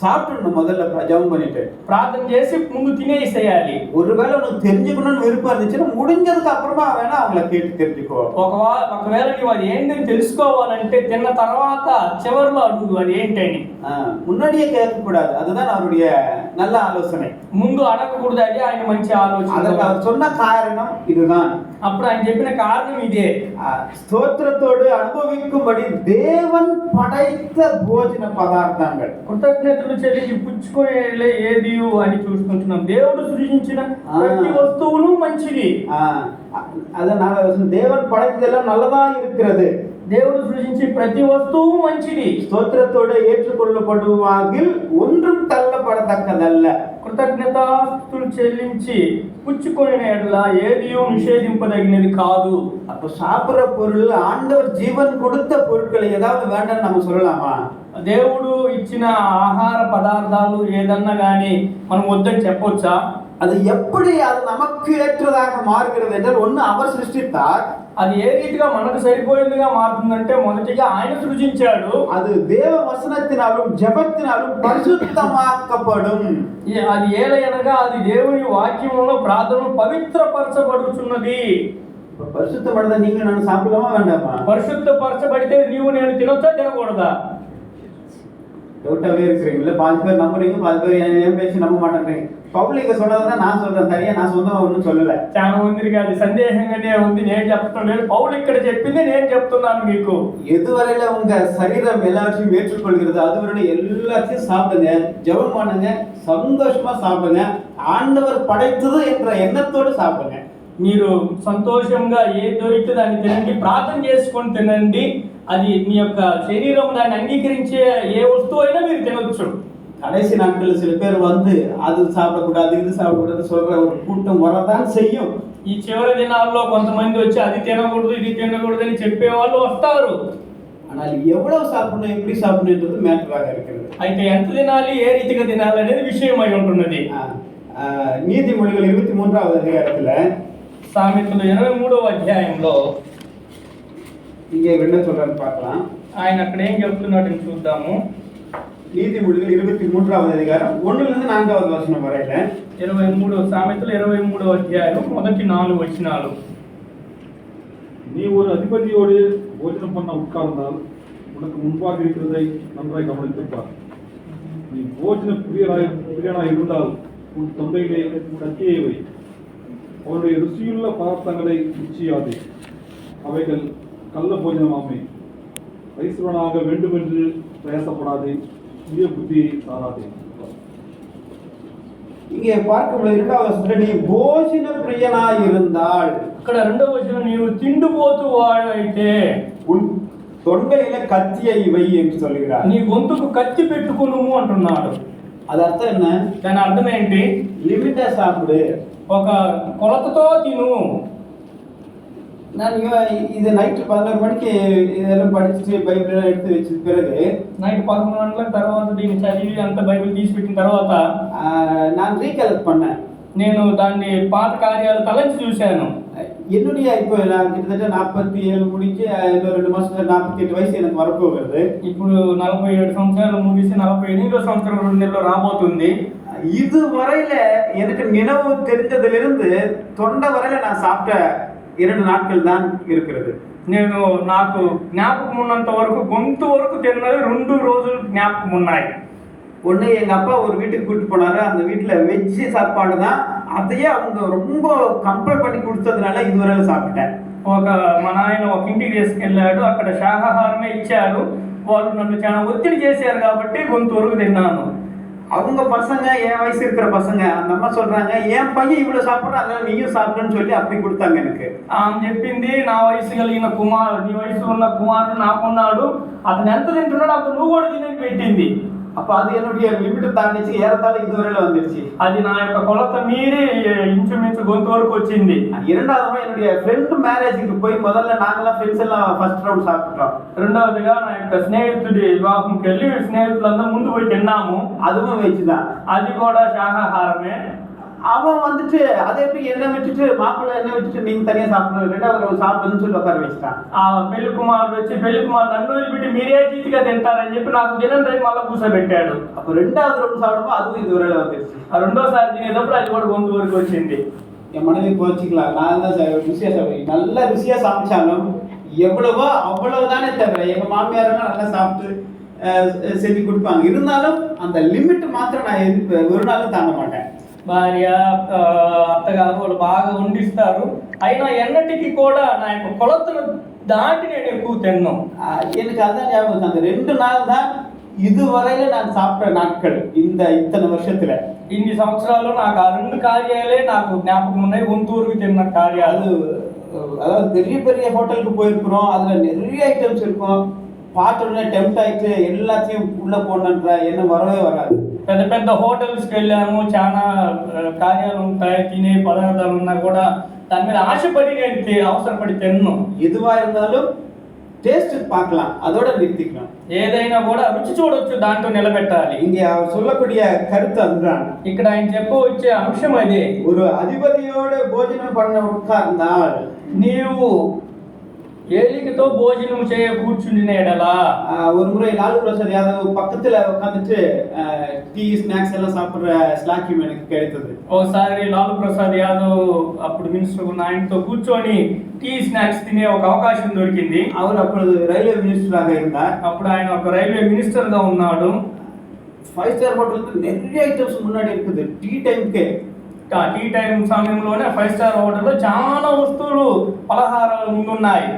சாப்பிடணும் முதல்ல ஜபம் பண்ணிட்டு ప్రార్థన చేసి ముందు తినేసేయాలి. ஒருவேளை உனக்கு தெரிஞ்சுக்கணும்னு விருப்பம் இருந்துச்சுன்னா முடிஞ்சதுக்கு అப்புறமா வேணா அவங்கள கேட்டு தெரிஞ்சுக்கோ. ఒకవేళ నీవు అది ఏంటని తెలుసుకోవాలంటే తిన్న తర్వాత చివరిలో అడుగు అది ఏంటని. முன்னாடியே கேட்கக்கூடாது, அதுதான் அவருடைய நல்ல ஆலோசனை. ముందు అడగకూడదు, అది ఆయన మంచి ఆలోచన. அதற்கு அவர் சொன்ன காரணம் இதுதான். అప్పుడు ఆయన చెప్పిన కారణం ఇదే. స్తోత్రத்தோடு అనుభవించుம்படி தேவன் படைத்த భోజన పదార్థங்கள், కృతజ్ఞతలు చెల్లించి పుచ్చుకునే ఏది అని చూసుకుంటున్నాం. దేవుడు సృజించిన ప్రతి వస్తువును మంచిది. அதனால தேவன் படைத்ததெல்லாம் நல்லதா இருக்கிறது. దేవుడు సృజించి ప్రతి వస్తువు మంచిది. స్తోత్రத்தோடு ఏற்றுకొల్లబడువాగిల్ ஒன்றும் தள்ளப்படத்தக்கதல்ல. కృతజ్ఞతాస్తులు చెల్లించి పుచ్చుకునే ఏది నిషేధింపదగినది కాదు. அப்ப சாப்பிடுற பொருள் ஆண்டவர் ஜீவன் கொடுத்த பொருட்களை ஏதாவது வேண்டாம்னு நம்ம சொல்லலாமா? దేవుడు ఇచ్చిన ఆహార పదార్థాలు ఏదన్నా కానీ మనం వద్దని చెప్పొచ్చా? அது எப்படி அது நமக்கு ஏற்றதாக மாறுகிறது என்றால் ஒன்று அவர் சிருஷ்டித்தார், అది ఏ రీతిగా మనకు సరిపోయేదిగా మారుతుందంటే మొదటిగా ఆయన సృజించాడు. அது தேவ வசனத்தினாலும் ஜெபத்தினாலும் பரிசுத்தமாக்கப்படும். అది ఏలయనగా అది దేవుని వాక్యములో ప్రార్థనలో పవిత్రపరచబడుచున్నది. பரிசுத்தப்படுறத நீங்க நான் சாப்பிடலாமா வேண்டாமா? పరిశుద్ధపరచబడితే నీవు నేను తినొచ్చా తినకూడదా? டவுட்டாவே இருக்கிறீங்களா? பாதி பேர் நம்புறீங்க, பாதி பேர் ஏன் பேசி நம்ப மாட்டேங்கிறீங்க. பவுல் சொன்னதான் நான் சொல்றேன், தனியா நான் சொந்தமா ஒன்றும் சொல்லல. చాలా మందికి అది సందేహంగానే ఉంది. నేను చెప్తాను లేదు, పౌలు ఇక్కడ చెప్పింది నేను చెప్తున్నాను మీకు. எதுவரையில உங்க சரீரம் எல்லாத்தையும் ஏற்றுக்கொள்கிறது அதுவரை எல்லாத்தையும் சாப்பிடுங்க, ஜெபம் பண்ணுங்க, சந்தோஷமா சாப்பிடுங்க, ஆண்டவர் படைத்தது என்ற எண்ணத்தோடு சாப்பிடுங்க. మీరు సంతోషంగా ఏ దొరికితే దాన్ని తినండి, ప్రార్థన చేసుకొని తినండి. అది మీ యొక్క శరీరం దాన్ని అంగీకరించే ఏ వస్తువు అయినా మీరు తినొచ్చు. கடைசி நாட்களில் சில பேர் வந்து அது சாப்பிடக்கூடாது இது சாப்பிடக்கூடாது சொல்ற ஒரு கூட்டம் வரதான் செய்யும். ఈ చివరి దినాల్లో కొంతమంది వచ్చి అది తినకూడదు ఇది తినకూడదు అని చెప్పే వాళ్ళు వస్తారు. ஆனால் எவ்வளவு சாப்பிடணும் எப்படி சாப்பிடணுன்றது மேட்டராக இருக்கிறது. అయితే ఎంత తినాలి ఏ రీతిగా తినాలి అనేది విషయం అయి ఉంటున్నది. நீதிமொழிகள் 23வது அதிகாரத்துல సామెతలు 23వ అధ్యాయంలో இங்கே என்ன சொல்றான்னு பார்க்கலாம். ఆయన అక్కడ ఏం చెప్తున్నాడని చూద్దాము. நீதிமொழிகள் 23வது அதிகாரம் 1லிருந்து 4வது வசனம் வரையில 23 సామెతలు 23వ అధ్యాయం మొదటి 4 వచనాలు. நீ ஒரு அதிபதியோடு போஜனம் பண்ண உட்கார்ந்தால் உனக்கு முன்பாக இருக்கிறதை நன்றாய் கவனித்துப்பார். நீ போஜன பிரியனாய் இருந்தால் உன் தொண்டையிலே கத்தியை வை. அவனுடைய ருசியுள்ள பதார்த்தங்களை ருச்சியாதே, அவைகள் கள்ள போஜனமாமே. ஐஸ்வரனாக வேண்டுமென்று பிரயாசப்படாதே, சுய புத்தியை சாராதே. இங்கே பார்க்கும்போது 2வது வசனத்துல நீ போஜன பிரியனாய் இருந்தால், అక్కడ రెండవ వచనం నీవు తిండిపోతూ వాడైతే உன் தொண்டையில கத்தியை வை என்று சொல்கிறார். నీ గొంతుకు కత్తి పెట్టుకునుము అంటున్నాడు. அது அர்த்தம் என்ன? దాని అర్థం ఏంటి? லிமிட்டா சாப்பிடு, ఒక కొలతతో తిను. நான் இது நைட்டு 11 மணிக்கு இதெல்லாம் படிச்சுட்டு பைபிள் எடுத்து வச்ச பிறகு నైట్ 11 గంటల తర్వాత దీన్ని చదివి అంత బైబిల్ తీసి పెట్టిన తర్వాత நான் ரீகலெக்ட் பண்ணேன். నేను దాన్ని పాత కార్యాలు తలంచి చూశాను. என்னுடைய இப்போ நான் கிட்டத்தட்ட 47 முடிஞ்சு இன்னும் 2 மாசத்துல 48 வயசு எனக்கு வரப்போகிறது. ఇప్పుడు 47 సంవత్సరాలు ముగిసి 48వ సంవత్సరం 2 నెలలు రాబోతుంది. இதுவரையில எனக்கு நினைவு தெரிந்ததிலிருந்து தொண்டை வரையில நான் சாப்பிட்ட 2 நாட்கள் தான் இருக்கிறது. నేను నాకు జ్ఞాపకం ఉన్నంత వరకు గొంతు వరకు తిన్నది 2 రోజులు జ్ఞాపకం ఉన్నాయి. ஒன்று எங்கள் அப்பா ஒரு வீட்டுக்கு கூப்பிட்டு போனாரு, அந்த வீட்டில் வெஜ்ஜு சாப்பாடு தான், அதையே அவங்க ரொம்ப கம்பேர் பண்ணி கொடுத்ததுனால இதுவரையில சாப்பிட்டேன். మా నాయన ఒక ఇంటికి తీసుకెళ్ళాడు, అక్కడ శాకాహారమే ఇచ్చారు. వాళ్ళు నన్ను చాలా ఒత్తిడి చేశారు కాబట్టి గొంతు వరకు తిన్నాను. அவங்க பசங்க என் வயசு இருக்கிற பசங்க அந்த அம்மா சொல்றாங்க என் பையன் இவ்வளவு சாப்பிட்றான் அதனால நீயும் சாப்பிடுன்னு சொல்லி அப்படி கொடுத்தாங்க எனக்கு. ఆమె చెప్పింది నా వయసు కలిగిన కుమారుడు, నీ వయసు ఉన్న కుమారుడు నాకున్నాడు, అతను ఎంత తింటున్నాడు అంత నువ్వు కూడా తిని పెట్టింది. அப்ப அது என்னுடைய லிமிட் தாண்டிச்சு, ஏறத்தாழ இதுவரையில வந்துருச்சு. అది నా యొక్క కొలత మీరి ఇంచుమించు గొంతు వరకు వచ్చింది. இரண்டாவது என்னுடைய ஃப்ரெண்ட் மேரேஜுக்கு போய் முதல்ல நாங்களாம் ஃப்ரெண்ட்ஸ் எல்லாம் ஃபர்ஸ்ட் రౌండ్ சாப்பிட்டோம். రెండవదిగా నా యొక్క స్నేహితుడి వివాహంకి వెళ్ళి స్నేహితులందరూ ముందు పోయి తిన్నాము. அதுவும் வெஜ் தான், అది కూడా శాకాహారమే. அவன் வந்துட்டு அதை எப்படி என்ன விட்டுட்டு மாப்பிள்ளை என்ன விட்டுட்டு நீங்க தனியா சாப்பிடணும் 2வது ரவுண்ட் சாப்பிடுன்னு சொல்லி உட்கார வச்சுட்டான். ఆ పెళ్లి కుమారుడు వచ్చి పెళ్లి కుమారుడు నన్ను వదిలిపెట్టి మీరే జీతిగా తింటారని చెప్పి నాకు తినండి మళ్ళీ కూర్చోబెట్టాడు. அப்ப 2வது ரவுண்ட் சாப்பிடும்போது அதுவும் இதுவரையில வந்துருச்சு. ఆ రెండోసారి తినేటప్పుడు అది కూడా గొంతు వరకు వచ్చింది. என் மனைவி போச்சுக்கலாம், நான் தான் ருசியா சாப்பிடுவேன், நல்ல ருசியா சமைச்சாலும் எவ்வளவோ அவ்வளவுதானே தவிர எங்க மாமியாரெல்லாம் நல்லா சாப்பிட்டு செஞ்சு கொடுப்பாங்க. இருந்தாலும் அந்த லிமிட் மாத்திரம் நான் ஒரு நாளும் தாண்ட மாட்டேன். భార్య అత్తగారు వాళ్ళు బాగా వండిస్తారు, అయినా ఎన్నటికీ కూడా నా యొక్క కొలతను దాటి నేను ఎక్కువ తిన్నాను. எனக்கு அதான் ஞாபகம், அந்த 2 நாள் தான் இதுவரையில நான் சாப்பிட்ட நாட்கள் இத்தனை வருஷத்துல. ఇన్ని సంవత్సరాలు నాకు ఆ 2 కార్యాలే నాకు జ్ఞాపకం ఉన్నాయి, గొంతూరుకు తిన్న కార్యాలు. அதாவது பெரிய பெரிய ஹோட்டலுக்கு போயிருக்கிறோம், அதுல நிறைய ஐட்டம்ஸ் இருக்கும், பார்த்தோன்னே டெம்ட் ஆயிட்டு எல்லாத்தையும் உள்ள போடணுன்ற எண்ணம் வரவே வராது. పెద్ద పెద్ద హోటల్స్కి వెళ్ళాము, చాలా కార్యాలు ఉంటాయి, తినే పదార్థాలు ఉన్నా కూడా దాని మీద ఆశపడి నేను అవసరపడి తిన్నాను. எதுவா இருந்தாலும் டேஸ்ட் பார்க்கலாம், அதோட நிறுத்திக்கலாம். ఏదైనా కూడా రుచి చూడొచ్చు, దాంట్లో నిలబెట్టాలి. இங்கே அவர் சொல்லக்கூடிய கருத்து அதுதான். ఇక్కడ ఆయన చెప్పవచ్చే అంశం అదే. ஒரு அதிபதியோட போஜனம் பண்ண உட்கார்ந்தால், నీవు ఏలికతో భోజనం చేయ కూర్చుండిన ఎడలా, ஒரு முறை லாலு பிரசாத் யாதவ் பக்கத்துல உட்காந்துட்டு டீ ஸ்நாக்ஸ் எல்லாம் சாப்பிடுற ஸ்லாக்கியம் எனக்கு கிடைத்தது. ఒకసారి లాలూ ప్రసాద్ యాదవ్ అప్పుడు మినిస్టర్ ఉన్న ఆయనతో కూర్చొని టీ స్నాక్స్ తినే ఒక అవకాశం దొరికింది. அவர் அப்பொழுது ரயில்வே மினிஸ்டராக இருந்தார். అప్పుడు ఆయన ఒక రైల్వే మినిస్టర్ గా ఉన్నాడు. 5 స్టార్ హోటల్ நிறைய ஐட்டమ్స్ முன்னாடி இருக்குது టీ టైంకే. టీ టైం సమయంలోనే 5 స్టార్ హోటల్లో చాలా వస్తువులు పలహారాలు ముందున్నాయి.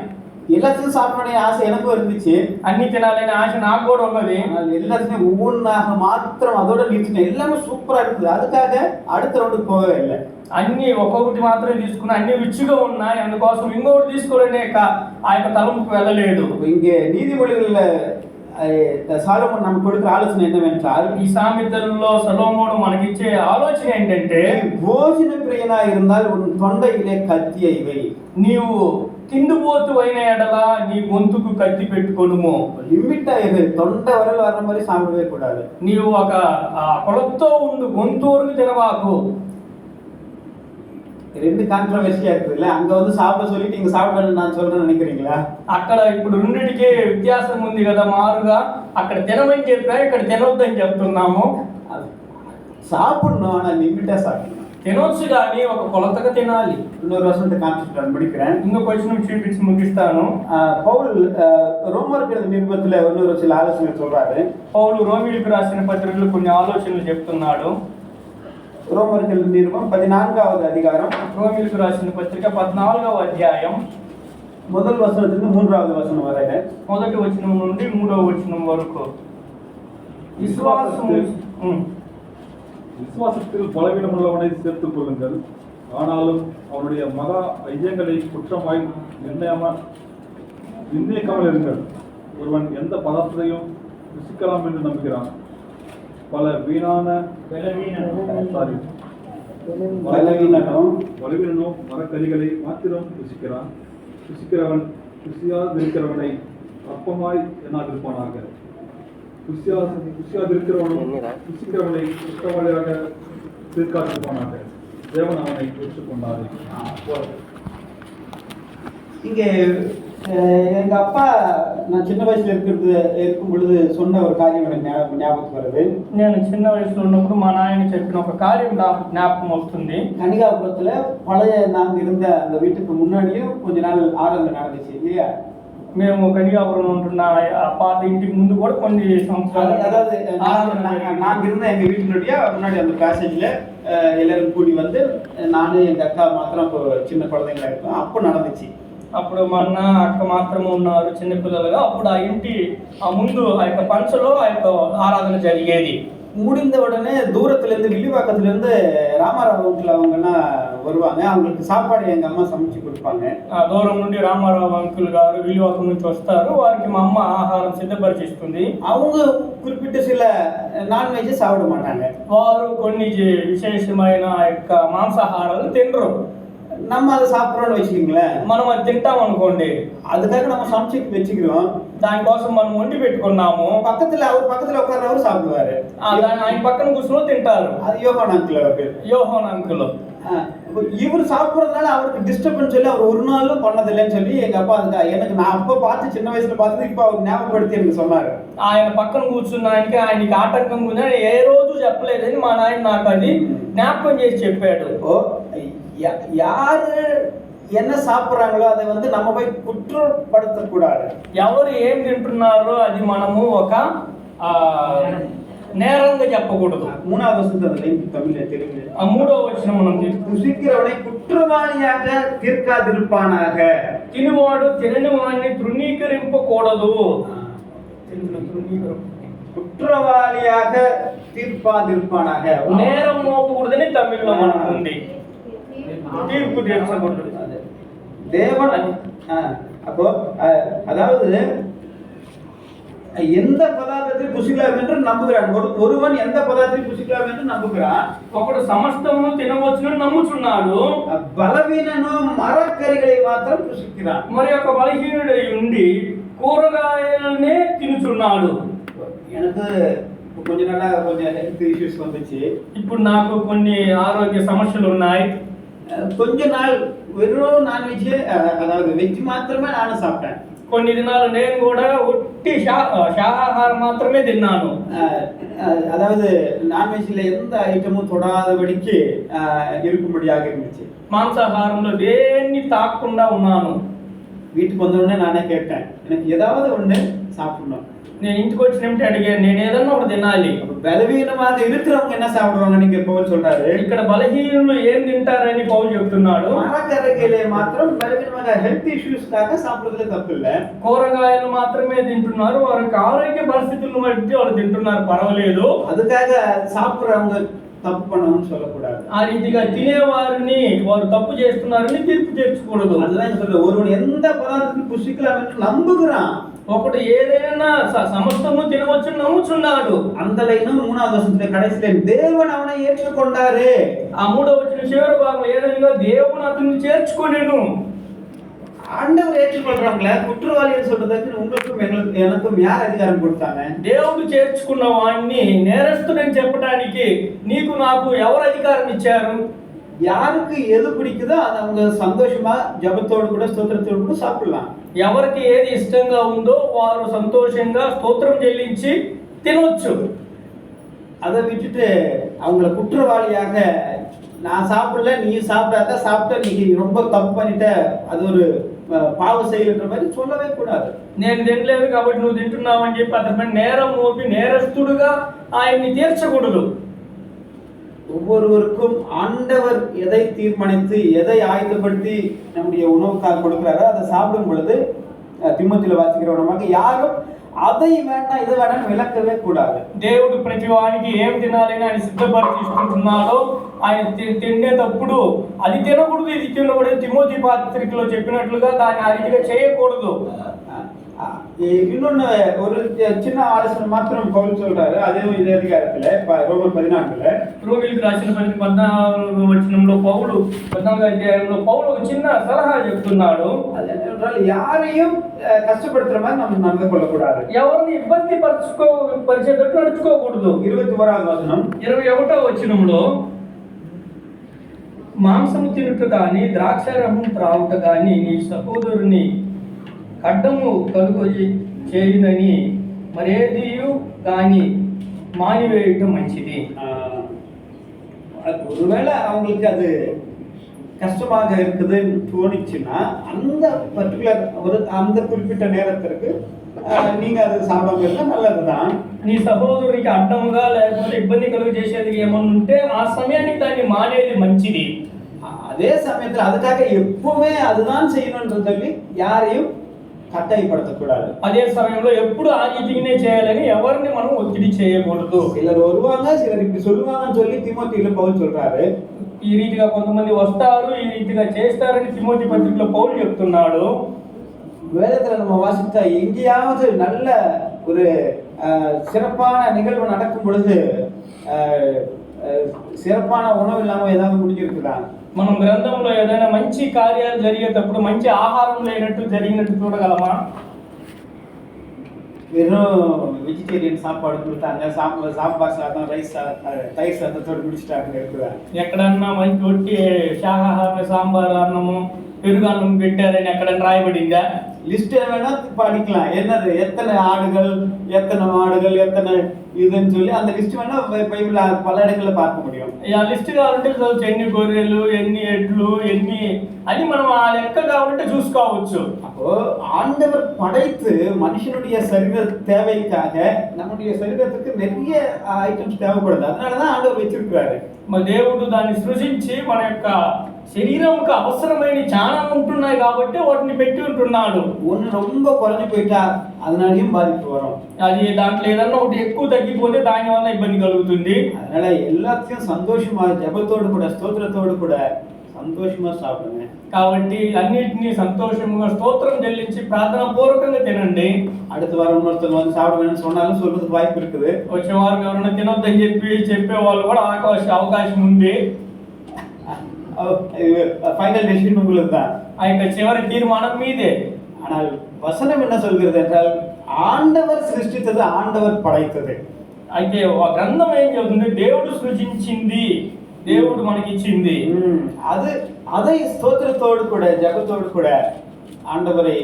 எல்லாத்தையும் சாப்பிடணும் ஆசை எனக்கும் இருந்துச்சு. అన్ని తినాలనే ఆశ నాకు కూడా ఉన్నది. எல்லாத்தையும் ஒவ்வொன்றாக மாத்திரம் அதோட நிறுத்தினேன். எல்லாமே சூப்பரா இருக்குது. அதுக்காக அடுத்த ரவுண்டுக்கு போகவே இல்லை. అన్ని ఒక్కొక్కటి మాత్రమే తీసుకున్నా, అన్ని రుచిగా ఉన్నాయి, అందుకోసం ఇంకొకటి తీసుకోవాలనే ఆ యొక్క తలంపుకు వెళ్ళలేదు. இங்கே நீதிமொழிகள்ல சாலமோன் நமக்கு கொடுக்கிற ஆலோசனை என்னவென்றால், ఈ సామెతల్లో సొలొమోను మనకిచ్చే ఆలోచన ఏంటంటే, భోజన ప్రియనా இருந்தால் உன் தொண்டையிலே கத்தியை வை. నీవు తిండిపోతు అయిన ఎడల నీ గొంతుకు కత్తి పెట్టుకొనుము. லிமிட்டா இரு, தொண்டை வரல வர்ற மாதிரி சாப்பிடவே கூடாது. నీవు ఒక కొలతో ఉండు, గొంతు వరకు తినవాకు. ரெண்டு கான்ட்ரவர்சியா இருக்குல்ல, அங்க வந்து சாப்பிட சொல்லிட்டு இங்க சாப்பிடணும்னு நான் சொல்றேன்னு நினைக்கிறீங்களா? అక్కడ ఇప్పుడు రెండిటికి వ్యత్యాసం ఉంది కదా, మారుగా అక్కడ తినమని చెప్పా, ఇక్కడ తినొద్దని చెప్తున్నాము. சாப்பிடணும், ஆனா லிமிட்டா சாப்பிடணும். తినొచ్చు కానీ ఒక కొలతగా తినాలి. இன்னொரு வருஷத்தை காமிச்சிட்டு முடிக்கிறேன். ఇంకొక క్వశ్చన్ చూపించి ముగిస్తాను. பவுல் ரோமருக்கு எழுதின நிருபத்துல இன்னொரு சில ஆலோசனை சொல்றாரு. పౌలు రోమీయులకు రాసిన పత్రికలో కొన్ని ఆలోచనలు చెప్తున్నాడు. ரோமருக்கு எழுதின நிருபம் 14வது அதிகாரம், రోమీయులకు రాసిన పత్రిక 14వ అధ్యాయం முதல் வசனத்திலிருந்து 3வது வசனம் வரை. మొదటి వచనం నుండి 3వ వచనం వరకు. விசுவாசத்தில் பலவீனமுள்ளவனை சேர்த்துக் கொள்ளுங்கள், ஆனாலும் அவனுடைய மகா ஐயங்களை குற்றமாய் நிர்ணயிக்காமல் இருங்கள். ஒருவன் எந்த பதார்த்தத்தையும் ருசிக்கலாம் என்று நம்புகிறான். பல வீணான பலவீனனும் மரக்கறிகளை மாத்திரம் ருசிக்கிறான். ருசிக்கிறவன் ருசியாதிருக்கிறவனை அற்பமாய் எண்ணாதிருப்பானாக. ருசிக்கிறவனை குற்றவாளியாக தீர்க்காதிருப்பானாக. தேவன் அவனை ஏற்றுக்கொண்டாரு. இங்கே எங்க அப்பா நான் சின்ன வயசுல இருக்கும் பொழுது சொன்ன ஒரு காரியம் எனக்கு ஞாபகத்துக்கு வருது. నేను చిన్న వయసులో ఉన్నప్పుడు మా నాయన చెప్పిన ఒక కార్యం నాకు జ్ఞాపకం వస్తుంది. கனிகாபுரத்துல பழைய நாங்க இருந்த அந்த வீட்டுக்கு முன்னாடியும் கொஞ்ச நாள் ஆராதனை நடந்துச்சு இல்லையா? మేము కనిగాపురం ఉంటున్న ఆ పాత ఇంటికి ముందు కూడా కొన్ని సంవత్సరాలు, அதாவது நாங்க இருந்த எங்க வீட்டினுடைய முன்னாடி அந்த பேசேஜ்ல எல்லாரும் கூடி வந்து நானு எங்க அக்கா மாத்திரம் சின்ன குழந்தைங்களா இருக்கோம். அப்போ நடந்துச்சு. అప్పుడు మా అన్న అక్క మాత్రమే ఉన్నారు చిన్నపిల్లలుగా. అప్పుడు ఆ ఇంటి ఆ ముందు ఆ యొక్క పంచలో ఆ యొక్క ఆరాధన జరిగేది. முடிந்த உடனே தூரத்துல இருந்து வில்லிவாக்கத்துல இருந்து ராமாராவ் வீட்டுல அவங்க எல்லாம் வருவாங்க. அவங்களுக்கு சாப்பாடு எங்க அம்மா சமைச்சு கொடுப்பாங்க. దూరం నుండి రామారావు అంకుల్ గారు విలువాకం నుంచి వస్తారు. వారికి మా అమ్మ ఆహారం సిద్ధపరిచి ఇస్తుంది. அவங்க குறிப்பிட்ட சில నాన్వెజ్ சாப்பிட மாட்டாங்க. వారు కొన్ని విశేషమైన ఆ యొక్క మాంసాహారాలు తినరు. நம்ம அதை சாப்பிட்றோம்னு வச்சுக்கீங்களேன், మనం అది తింటాం అనుకోండి, அதுக்காக நம்ம சமைச்சு வச்சுக்கிறோம். దానికోసం మనం వండి పెట్టుకున్నాము. பக்கத்துல உட்கார்றவர் சாப்பிடுவாரு. ఆయన పక్కన కూర్చొని తింటారు. அது யோகான் அங்கிள் அவருக்கு. యోహాన్ అంకుల్ இவர் சாப்பிட்றதுனால அவருக்கு டிஸ்டர்பன்ஸ் சொல்லி அவர் ஒரு நாளும் பண்ணதில்லைன்னு சொல்லி எங்க அப்பா எனக்கு நான் அப்ப பார்த்து சின்ன வயசுல பார்த்து இப்ப அவர் ஞாபகப்படுத்தி எனக்கு சொன்னாரு. ఆయన పక్కన కూర్చున్న ఆయనకి ఆటంకం ఉందని ఏ రోజు చెప్పలేదని మా నాయన నాకు అది జ్ఞాపకం చేసి చెప్పాడు. யாரு என்ன சாப்பிட்றாங்களோ அதை வந்து நம்ம போய் குற்றப்படுத்தக்கூடாது. ఎవరు ఏం తింటున్నారో అది మనము ఒక నేరంగా చెప్పకూడదు. 3வது வசனத்துல தமிழ்ல தெலுங்குல 3వ వచనం మనం ருசிக்கிறவனை குற்றவாளியாக தீர்க்காதிருப்பானாக. తినువాడు తినని వాడిని తృణీకరింపకూడదు. குற்றவாளியாக தீர்ப்பாதிருப்பானாக. నేరం మోపకూడదని తమిళ్లో మనకు ఉంది. తీర్పు తీర్చకూడదు. தேவன் அப்போ அதாவது எந்த பதார்த்தத்தை புசிக்கலாம் என்று நம்புகிறான். ஒருவன் எந்த பதார்த்தத்தை புசிக்கலாம் என்று நம்புகிறான். ఒకడు సమస్తమును తినవచ్చునని నమ్ముచున్నాడు. బలహీనను మరకరిகளை మాత్రం పుసిక్கிறான். మరి ఒక బలహీనుడై ఉండి కూరగాయలనే తినుచున్నాడు. எனக்கு கொஞ்ச நாளா கொஞ்சம் ஹெல்த் இஷ்யூஸ் வந்துச்சு. ఇప్పుడు నాకు కొన్ని ఆరోగ్య సమస్యలు ఉన్నాయి. கொஞ்ச நாள் வெறும் நான்வெஜ், அதாவது வெஜ் மாத்திரமே நானும் சாப்பிட்டேன். కొన్ని దినాలు నేను కూడా ఒట్టి శాకాహారం మాత్రమే తిన్నాను. அதாவது நான்வெஜ்ல எந்த ஐட்டமும் தொடாதபடிக்கு இருக்கும்படியாக இருந்துச்சு. మాంసాహారంలో దేన్ని తాకకుండా ఉన్నాను. வீட்டுக்கு வந்தோடனே நானே கேட்டேன், எனக்கு ஏதாவது ஒண்ணு சாப்பிடணும். నేను ఇంటికి వచ్చినప్పుడు అడిగాను, నేను ఏదన్నా ఒకటి తినాలి. బలహీనமாக இருக்கிறவங்க என்ன சாப்பிடுவாங்க நீங்க పౌలు சொல்றாரு. ఇక్కడ బలహీనులు ఏం తింటారని పౌలు చెప్తున్నాడు. మరకరగలే మాత్రం బలహీనమైన హెల్త్ ఇష్యూస్ కాక సాப்பிடுறதுல తప్పు இல்ல. కూరగాయలు మాత్రమే తింటున్నారు, వారికి ఆరోగ్య పరిస్థితులను బట్టి వాళ్ళు తింటున్నారు, పర్వాలేదు. அதுக்காக சாப்பிடுறவங்க తప్పు பண்ணணும்னு சொல்லக்கூடாது. ఆ రీతిగా తినేవారిని వారు తప్పు చేస్తున్నారని తీర్పు తీర్చకూడదు. அதுதான் சொல்ற, ஒருவன் எந்த பதார்த்தத்தை புசிக்கலாம் என்று நம்புகிறான். ఒకడు ఏదైనా సమస్తము తినవచ్చు నమ్ముచున్నాడు. அந்த லைனும் 3வது வசனத்துல கடைசில தேவன் அவனை ஏற்றுக்கொண்டாரு. ఆ 3వ వచనం చివరి భాగంలో ఏదైనా దేవుడు అతన్ని చేర్చుకొనెను. ஆண்டவர் ஏற்றுக்கொள்றவங்கள குற்றவாளின்னு சொல்றதுக்கு உங்களுக்கும் எனக்கும் யார் அதிகாரம் கொடுத்தாங்க? దేవుడు చేర్చుకున్న వాడిని నేరస్తుడని చెప్పడానికి నీకు నాకు ఎవరు అధికారం ఇచ్చారు? யாருக்கு எது பிடிக்குதோ அதை அவங்க சந்தோஷமா ஜபத்தோடு கூட ஸ்தோத்திரத்தோடு கூட சாப்பிடலாம். ఎవరికి ఏది ఇష్టంగా ఉందో వారు సంతోషంగా స్తోత్రం చెల్లించి తినొచ్చు. அதை விட்டுட்டு அவங்கள குற்றவாளியாக நான் சாப்பிடல நீ சாப்பிடாத, சாப்பிட்ட நீ ரொம்ப தப்பு பண்ணிட்ட, அது ஒரு பாவ செயல்ன்ற மாதிரி சொல்லவே கூடாது. నేను తినలేదు కాబట్టి నువ్వు తింటున్నావు అని చెప్పి అతని నేరం మోపి నేరస్తుడుగా ఆయన్ని తీర్చకూడదు. ஒவ்வொருவருக்கும் ஆண்டவர் எதை தீர்மானித்து எதை ஆயத்தப்படுத்தி நம்முடைய உணவுக்காக கொடுக்கிறாரோ அதை சாப்பிடும் பொழுது திமோத்தில வாசிக்கிறவனமாக யாரும் அதை வேண்டாம் இதை வேண்டாம் விளக்கவே கூடாது. దేవుడు ప్రతి వానికి ఏం తినాలని ఆయన సిద్ధపరిచి ఇస్తున్నాడో ఆయన తినేటప్పుడు అది తినకూడదు ఇది తినకూడదు తిమోతి పత్రికలో చెప్పినట్లుగా దాన్ని ఆ రీతిగా చేయకూడదు. இன்னொன்னு ஒரு சின்ன ஆலோசனை மாத்திரம் பவுல் சொல்றாரு, அதே இதே அதிகாரத்துல ரோமர் 14ல రోమిలకు రాసిన 14వ వచనంలో పౌలు 14వ అధ్యాయంలో పౌలు ఒక చిన్న సలహా చెప్తున్నాడు. అదేంటంటే யாரையும் కష్టపడుతున్న மாதிரி நம்ம நடந்து கொள்ளக்கூடாது. ఎవరిని ఇబ్బంది పరిచేటట్టు నడుచుకోకూడదు. 21వ వచనం 21వ వచనంలో మాంసము తినుట కానీ ద్రాక్షారసం త్రాగుట కానీ నీ సహోదరుని అడ్డము కలుగు చేయునని మరేదియు కానీ మానివేయటం మంచిది. ஒருவேளை அவங்களுக்கு அது கஷ்டமாக இருக்குதுன்னு தோணிச்சுன்னா அந்த பர்டிகுலர் அந்த குறிப்பிட்ட நேரத்திற்கு நீங்க அது சாப்பிடாம இருந்தா நல்லதுதான். నీ సహోదరుడికి అడ్డముగా లేకపోతే ఇబ్బంది కలుగు చేసేది ఏమన్నా ఉంటే ఆ సమయానికి దాన్ని మానేది మంచిది. அதே சமயத்துல அதுக்காக எப்பவுமே அதுதான் செய்யணும்னு சொல்லி யாரையும் கட்டாயப்படுத்தக்கூடாது. అదే సమయంలో ఎప్పుడు ఆ రీతిగానే చేయాలని ఎవరిని మనం ఒత్తిడి చేయకూడదు. சிலர் வருவாங்க, சிலர் இப்படி சொல்லுவாங்கன்னு சொல்லி తిమోతిలో పౌలు சொல்றாரு. ఈ రీతిగా కొంతమంది వస్తారు, ఈ రీతిగా చేస్తారని తిమోతి పత్రికలో పౌలు చెప్తున్నాడు. வேதத்துல நம்ம வாசித்தா எங்கேயாவது நல்ல ஒரு சிறப்பான நிகழ்வு நடக்கும் பொழுது சிறப்பான உணவு இல்லாம ஏதாவது முடிஞ்சிருக்குதா? మనం గ్రంథంలో ఏదైనా మంచి కార్యాలు జరిగేటప్పుడు మంచి ఆహారం లేనట్టు జరిగినట్టు చూడగలమా? வெறும் வெஜிடேரியன் சாப்பாடு கொடுத்தாங்க, சாம்பார் சாதம், ரைஸ் தயிர் சாதத்தோடு முடிச்சிட்டாங்க இருக்குதா? ఎక్కడన్నా మంచి ఒట్టి శాకాహార సాంబార్ అన్నము పెరుగు అన్నం పెట్టారని ఎక్కడన్నా రాయబడిందా? லிஸ்ட் வேணா படிக்கலாம், என்னது எத்தனை ஆடுகள் எத்தனை மாடுகள் எத்தனை இதுன்னு சொல்லி அந்த லிஸ்ட் வேணா பைபிள்ல பல இடங்கள்ல பார்க்க முடியும். ఆ లిస్ట్ కావాలంటే ఎన్ని గొర్రెలు ఎన్ని ఎడ్లు ఎన్ని అని మనం ఆ లెక్క కావాలంటే చూసుకోవచ్చు. அப்போ ஆண்டவர் படைத்து மனுஷனுடைய சரீர தேவைக்காக நம்முடைய சரீரத்துக்கு நிறைய ஐட்டம்ஸ் தேவைப்படுது, அதனாலதான் ஆண்டவர் வச்சிருக்கிறாரு. మరి దేవుడు దాన్ని సృజించి మన యొక్క శరీరంకు అవసరమైన చాలా ఉంటున్నాయి కాబట్టి వాటిని పెట్టి ఉంటున్నాడు. ஒன்று ரொம்ப குறைஞ்சு போயிட்டா அதனாலயும் பாதிப்பு வரும். అది దాంట్లో ఏదన్నా ఒకటి ఎక్కువ తగ్గిపోతే దాని వల్ల ఇబ్బంది కలుగుతుంది. அதனால எல்லாத்தையும் சந்தோஷமா ஜெபத்தோடு கூட ஸ்தோத்திரத்தோடு கூட சந்தோஷமா சாப்பிடுங்க. కాబట్టి అన్నిటినీ సంతోషంగా స్తోత్రం చెల్లించి ప్రార్థనా పూర్వకంగా తినండి. அடுத்த வாரம் இன்னொருத்தர் வந்து சாப்பிடுவேன்னு சொன்னாலும் சொல்றதுக்கு வாய்ப்பு இருக்குது. వచ్చే వారం ఎవరైనా తినొద్దని చెప్పే వాళ్ళు కూడా అవకాశం ఉంది. ஃபைனல் டெசிஷன் உங்களுக்கு தான். ఆ యొక్క చివరి తీర్మానం మీదే. ஆனால் வசனம் என்ன சொல்கிறது என்றால் ஆண்டவர் சிருஷ்டித்தது, ఆండవర్ పడైతది. అయితే ఆ గ్రంథం ఏం చెబుతుంది? దేవుడు సృజించింది, దేవుడు మనకిచ్చింది. அது அதை ஸ்தோத்திரத்தோடு கூட ஜெபத்தோடு கூட ஆண்டவரை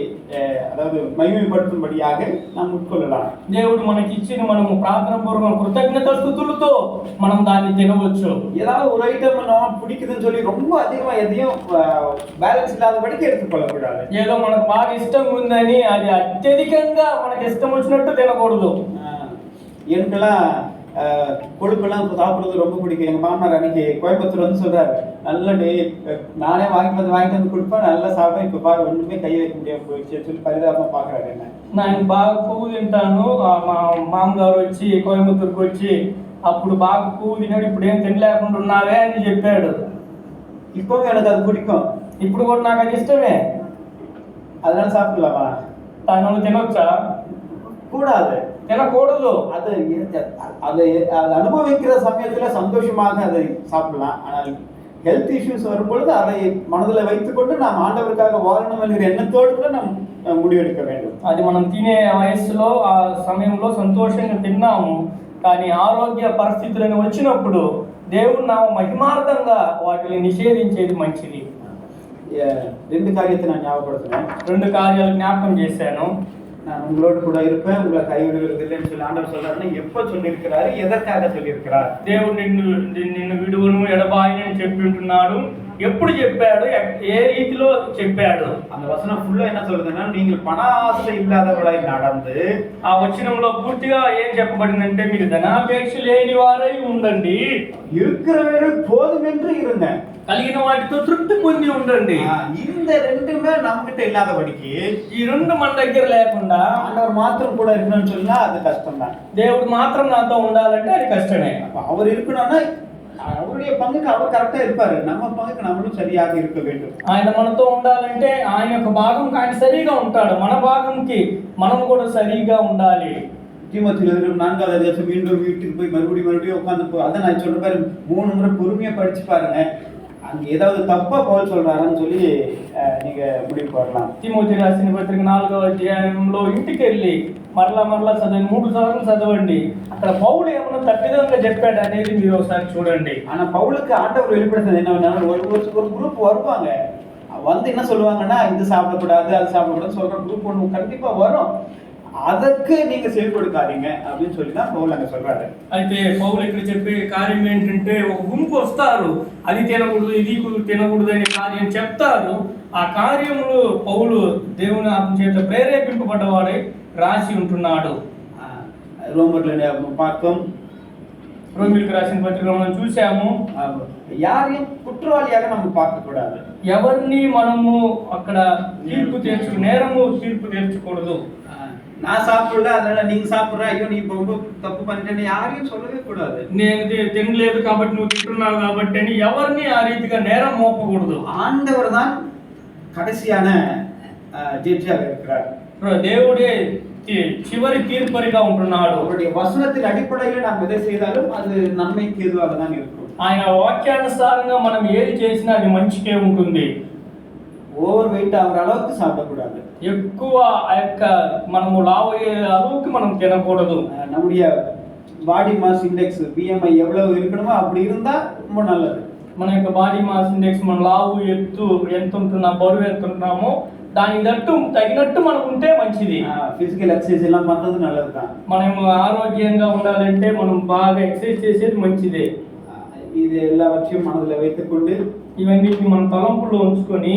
அதாவது மகிமைப்படுத்தும்படியாக நாம் உட்கொள்ளலாம். దేవుడు మనకిచ్చిన మనము ప్రార్థన పూర్వక కృతజ్ఞత స్తుతులతో మనం దాన్ని తినవచ్చు. ஏதாவது ஒரு ஐட்டம் நம்ம பிடிக்குதுன்னு சொல்லி ரொம்ப அதிகமா எதையும் பேலன்ஸ் இல்லாதபடிக்கு எடுத்துக்கொள்ளக்கூடாது. ఏదో మనకు బాగా ఇష్టం ఉందని అది అత్యధికంగా మనకి ఇష్టం వచ్చినట్టు తినకూడదు. எனக்கெல்லாம் கொழுப்பெல்லாம் சாப்பிடுறது ரொம்ப பிடிக்கும். எங்க மாமனார் அன்னைக்கு கோயம்புத்தூர் வந்து சொல்றாரு, நல்ல டே நானே வாங்கிட்டு வந்து கொடுப்பேன், நல்லா சாப்பிட்டேன், இப்ப பாரு ஒண்ணுமே கை வைக்க முடியாம போயிடுச்சு சொல்லி பரிதாபமா பாக்குறாரு என்ன. నేను బాగా పువ్వు తింటాను. మా మామగారు వచ్చి కోయంబత్తూరుకి వచ్చి అప్పుడు బాగా పువ్వు తిన్నాడు, ఇప్పుడు ఏం తినలేకుండా ఉన్నావే అని చెప్పాడు. இப்பவும் எனக்கு அது பிடிக்கும், ఇప్పుడు కూడా నాకు అది ఇష్టమే. அதனால சாப்பிடலாமா? తను తినొచ్చా? கூடாது, తినకూడదు. அது அதை அதை அனுபவிக்கிற சமயத்துல சந்தோஷமாக அதை சாப்பிடலாம். ஆனால் ஹெல்த் இஷ்யூஸ் வரும்பொழுது அதை மனதில் வைத்துக்கொண்டு நாம் ஆண்டவருக்காக வாழணும் என்கிற எண்ணத்தோடு கூட நாம் முடிவெடுக்க வேண்டும். అది మనం తినే వయస్సులో ఆ సమయంలో సంతోషంగా తిన్నాము, కానీ ఆరోగ్య పరిస్థితులను వచ్చినప్పుడు దేవుడు నా మహిమార్థంగా వాటిని నిషేధించేది మంచిది. ரெண்டு காரியத்தை நான் ஞாபகப்படுத்துறேன். 2 కార్యాలు జ్ఞాపకం చేశాను. நான் உங்களோடு கூட இருப்பேன், உங்களை கைவிடுவது இல்லைன்னு சொல்லி ஆண்டவர் சொல்றாருன்னா எப்ப சொல்லியிருக்கிறாரு, எதற்காக சொல்லியிருக்கிறார்? దేవుడు నిన్ను విడువను ఎడబాయని చెప్పి ఉంటున్నాడు. ఎప్పుడు చెప్పాడు, ఏ రీతిలో చెప్పాడు? அந்த வசனம் ஃபுல்லா என்ன சொல்றதுன்னா, நீங்கள் பண ஆசை இல்லாதவளாய் நடந்து, ఆ వచనంలో పూర్తిగా ఏం చెప్పబడిందంటే, మీరు ధనాపేక్ష లేని వారై ఉండండి, இருக்கிறவர்கள் போதும் என்று இருங்க, కలిగిన వాటితో తృప్తి పొంది ఉండండి. இந்த ரெண்டுமே நம்ம கிட்ட இல்லாதபடிக்கு, ఈ 2 మన దగ్గర లేకుండా ஆண்டவர் மாத்திரம் கூட இருக்கணும்னு சொன்னா அது கஷ்டம் தான். దేవుడు మాత్రం నాతో ఉండాలంటే అది కష్టమే. அவர் இருக்கணும்னா அவருடைய பங்குக்கு அவர் கரெக்டா இருப்பாரு, நம்ம பங்குக்கு நம்மளும் சரியாக இருக்க வேண்டும். ఆయన మనతో ఉండాలంటే ఆయన యొక్క భాగంకి ఆయన సరిగా ఉంటాడు, మన భాగంకి మనం కూడా సరిగా ఉండాలి. தீமோத்தேயு 4வது அதிகாரம் மீண்டும் வீட்டுக்கு போய் மறுபடியும் உட்கார்ந்து அதை நான் சொல்ற பாரு 3 முறை பொறுமையா படிச்சு பாருங்க, அங்க ஏதாவது தப்பா பவுல் சொல்றாரான்னு சொல்லி நீங்க முடிவு பண்ணலாம். తిమోతి రాసిన పత్రిక 4వ అధ్యాయంలో ఇంటికి వెళ్ళి మరలా చదవండి, 3 సార్లు చదవండి. అక్కడ పౌలు ఏమన్నా తప్పిదంగా చెప్పాడు అనేది మీరు ఒకసారి చూడండి. ஆனா பவுலுக்கு ஆண்டவர் வெளிப்படுத்துறது என்ன, ஒரு குரூப் வருவாங்க, வந்து என்ன சொல்லுவாங்கன்னா, இது சாப்பிடக்கூடாது அது சாப்பிடக்கூடாது சொல்ற குரூப் ஒன்று கண்டிப்பா வரும், அதற்கு நீங்க செயல்படுத்தாதீங்க அப்படின்னு சொல்லி தான் பவுல் அங்க சொல்றாரு. అయితే పౌలు ఇక్కడ చెప్పే కార్యం ఏంటంటే, ఒక గుంపు వస్తారు, అది తినకూడదు ఇది తినకూడదు అనే కార్యం చెప్తారు. ఆ కార్యములు పౌలు దేవుని ఆత్మ చేత ప్రేరేపింపబడ్డవాడై రాసి ఉంటున్నాడు. రోమర్లో பார்த்தோம், రోమిలకు రాసిన పత్రికలో మనం చూసాము, யாரையும் குற்றவாளியாக நம்ம பார்க்க கூடாது, ఎవరిని మనము అక్కడ నేరము తీర్పు తీర్చకూడదు. நான் சாப்பிடல அதனால நீங்க சாப்பிடுற, ஐயோ நீ ரொம்ப தப்பு பண்ணிட்டேன்னு யாரையும் சொல்லவே கூடாது. నేను తినలేదు కాబట్టి నువ్వు తింటున్నావు కాబట్టి అని ఎవరిని ఆ రీతిగా నేరం మోపకూడదు. ஆண்டவர் தான் கடைசியான ஜட்ஜாக இருக்கிறார். దేవుడే చివరి తీర్పరిగా ఉంటున్నాడు. அவருடைய வசனத்தின் அடிப்படையில் நாம் எதை செய்தாலும் அது நன்மைக்கு ஏதுவாக தான் இருக்கும். ఆయన వాక్యానుసారంగా మనం ఏది చేసినా అది మంచికే ఉంటుంది. ఓవర్ వెయిట్ ఆవర్ அளவுக்கு சாப்பிடக்கூடாது, ఎక్కువ ఆ యొక్క మనము లావు అయ్యే அளவுக்கு మనం తినకూడదు. நம்முடைய பாடி மாஸ் இண்டெக்ஸ் BMI எவ்வளவு இருக்கணுமோ அப்படி இருந்தா ரொம்ப நல்லது. మన యొక్క బాడీ మాస్ ఇండెక్స్, మన లావు ఎత్తు ఎంత ఉంటున్నా, బరువు ఎంత ఉంటున్నామో దానికి తగినట్టు మనకు ఉంటే మంచిది. ఫిజికల్ ఎక్సర్సైజ్ எல்லாம் பண்றது நல்லது தான். మనం ఆరోగ్యంగా ఉండాలంటే మనం బాగా ఎక్సర్సైజ్ చేసేది మంచిదే. இது எல்லாவற்றையும் மனதில் வைத்துக்கொண்டு, ఇవన్నిటిని మన తలంపుల్లో ఉంచుకొని,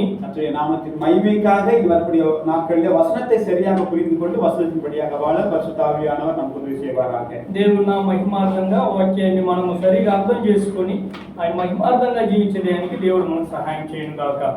நாமத்தின் மகிமைக்காக வரக்கூடிய நாட்களில் வசனத்தை சரியாக புரிந்து கொண்டு வசனத்தின்படியாக வாழ பரிசுத்த ஆவியானவர் நமக்கு உதவி செய்வாராக. దేవుడు నా మహిమార్థంగా వాక్యాన్ని మనము సరిగా అర్థం చేసుకొని ఆయన మహిమార్థంగా జీవించడానికి దేవుడు మనకు సహాయం చేయను గాక.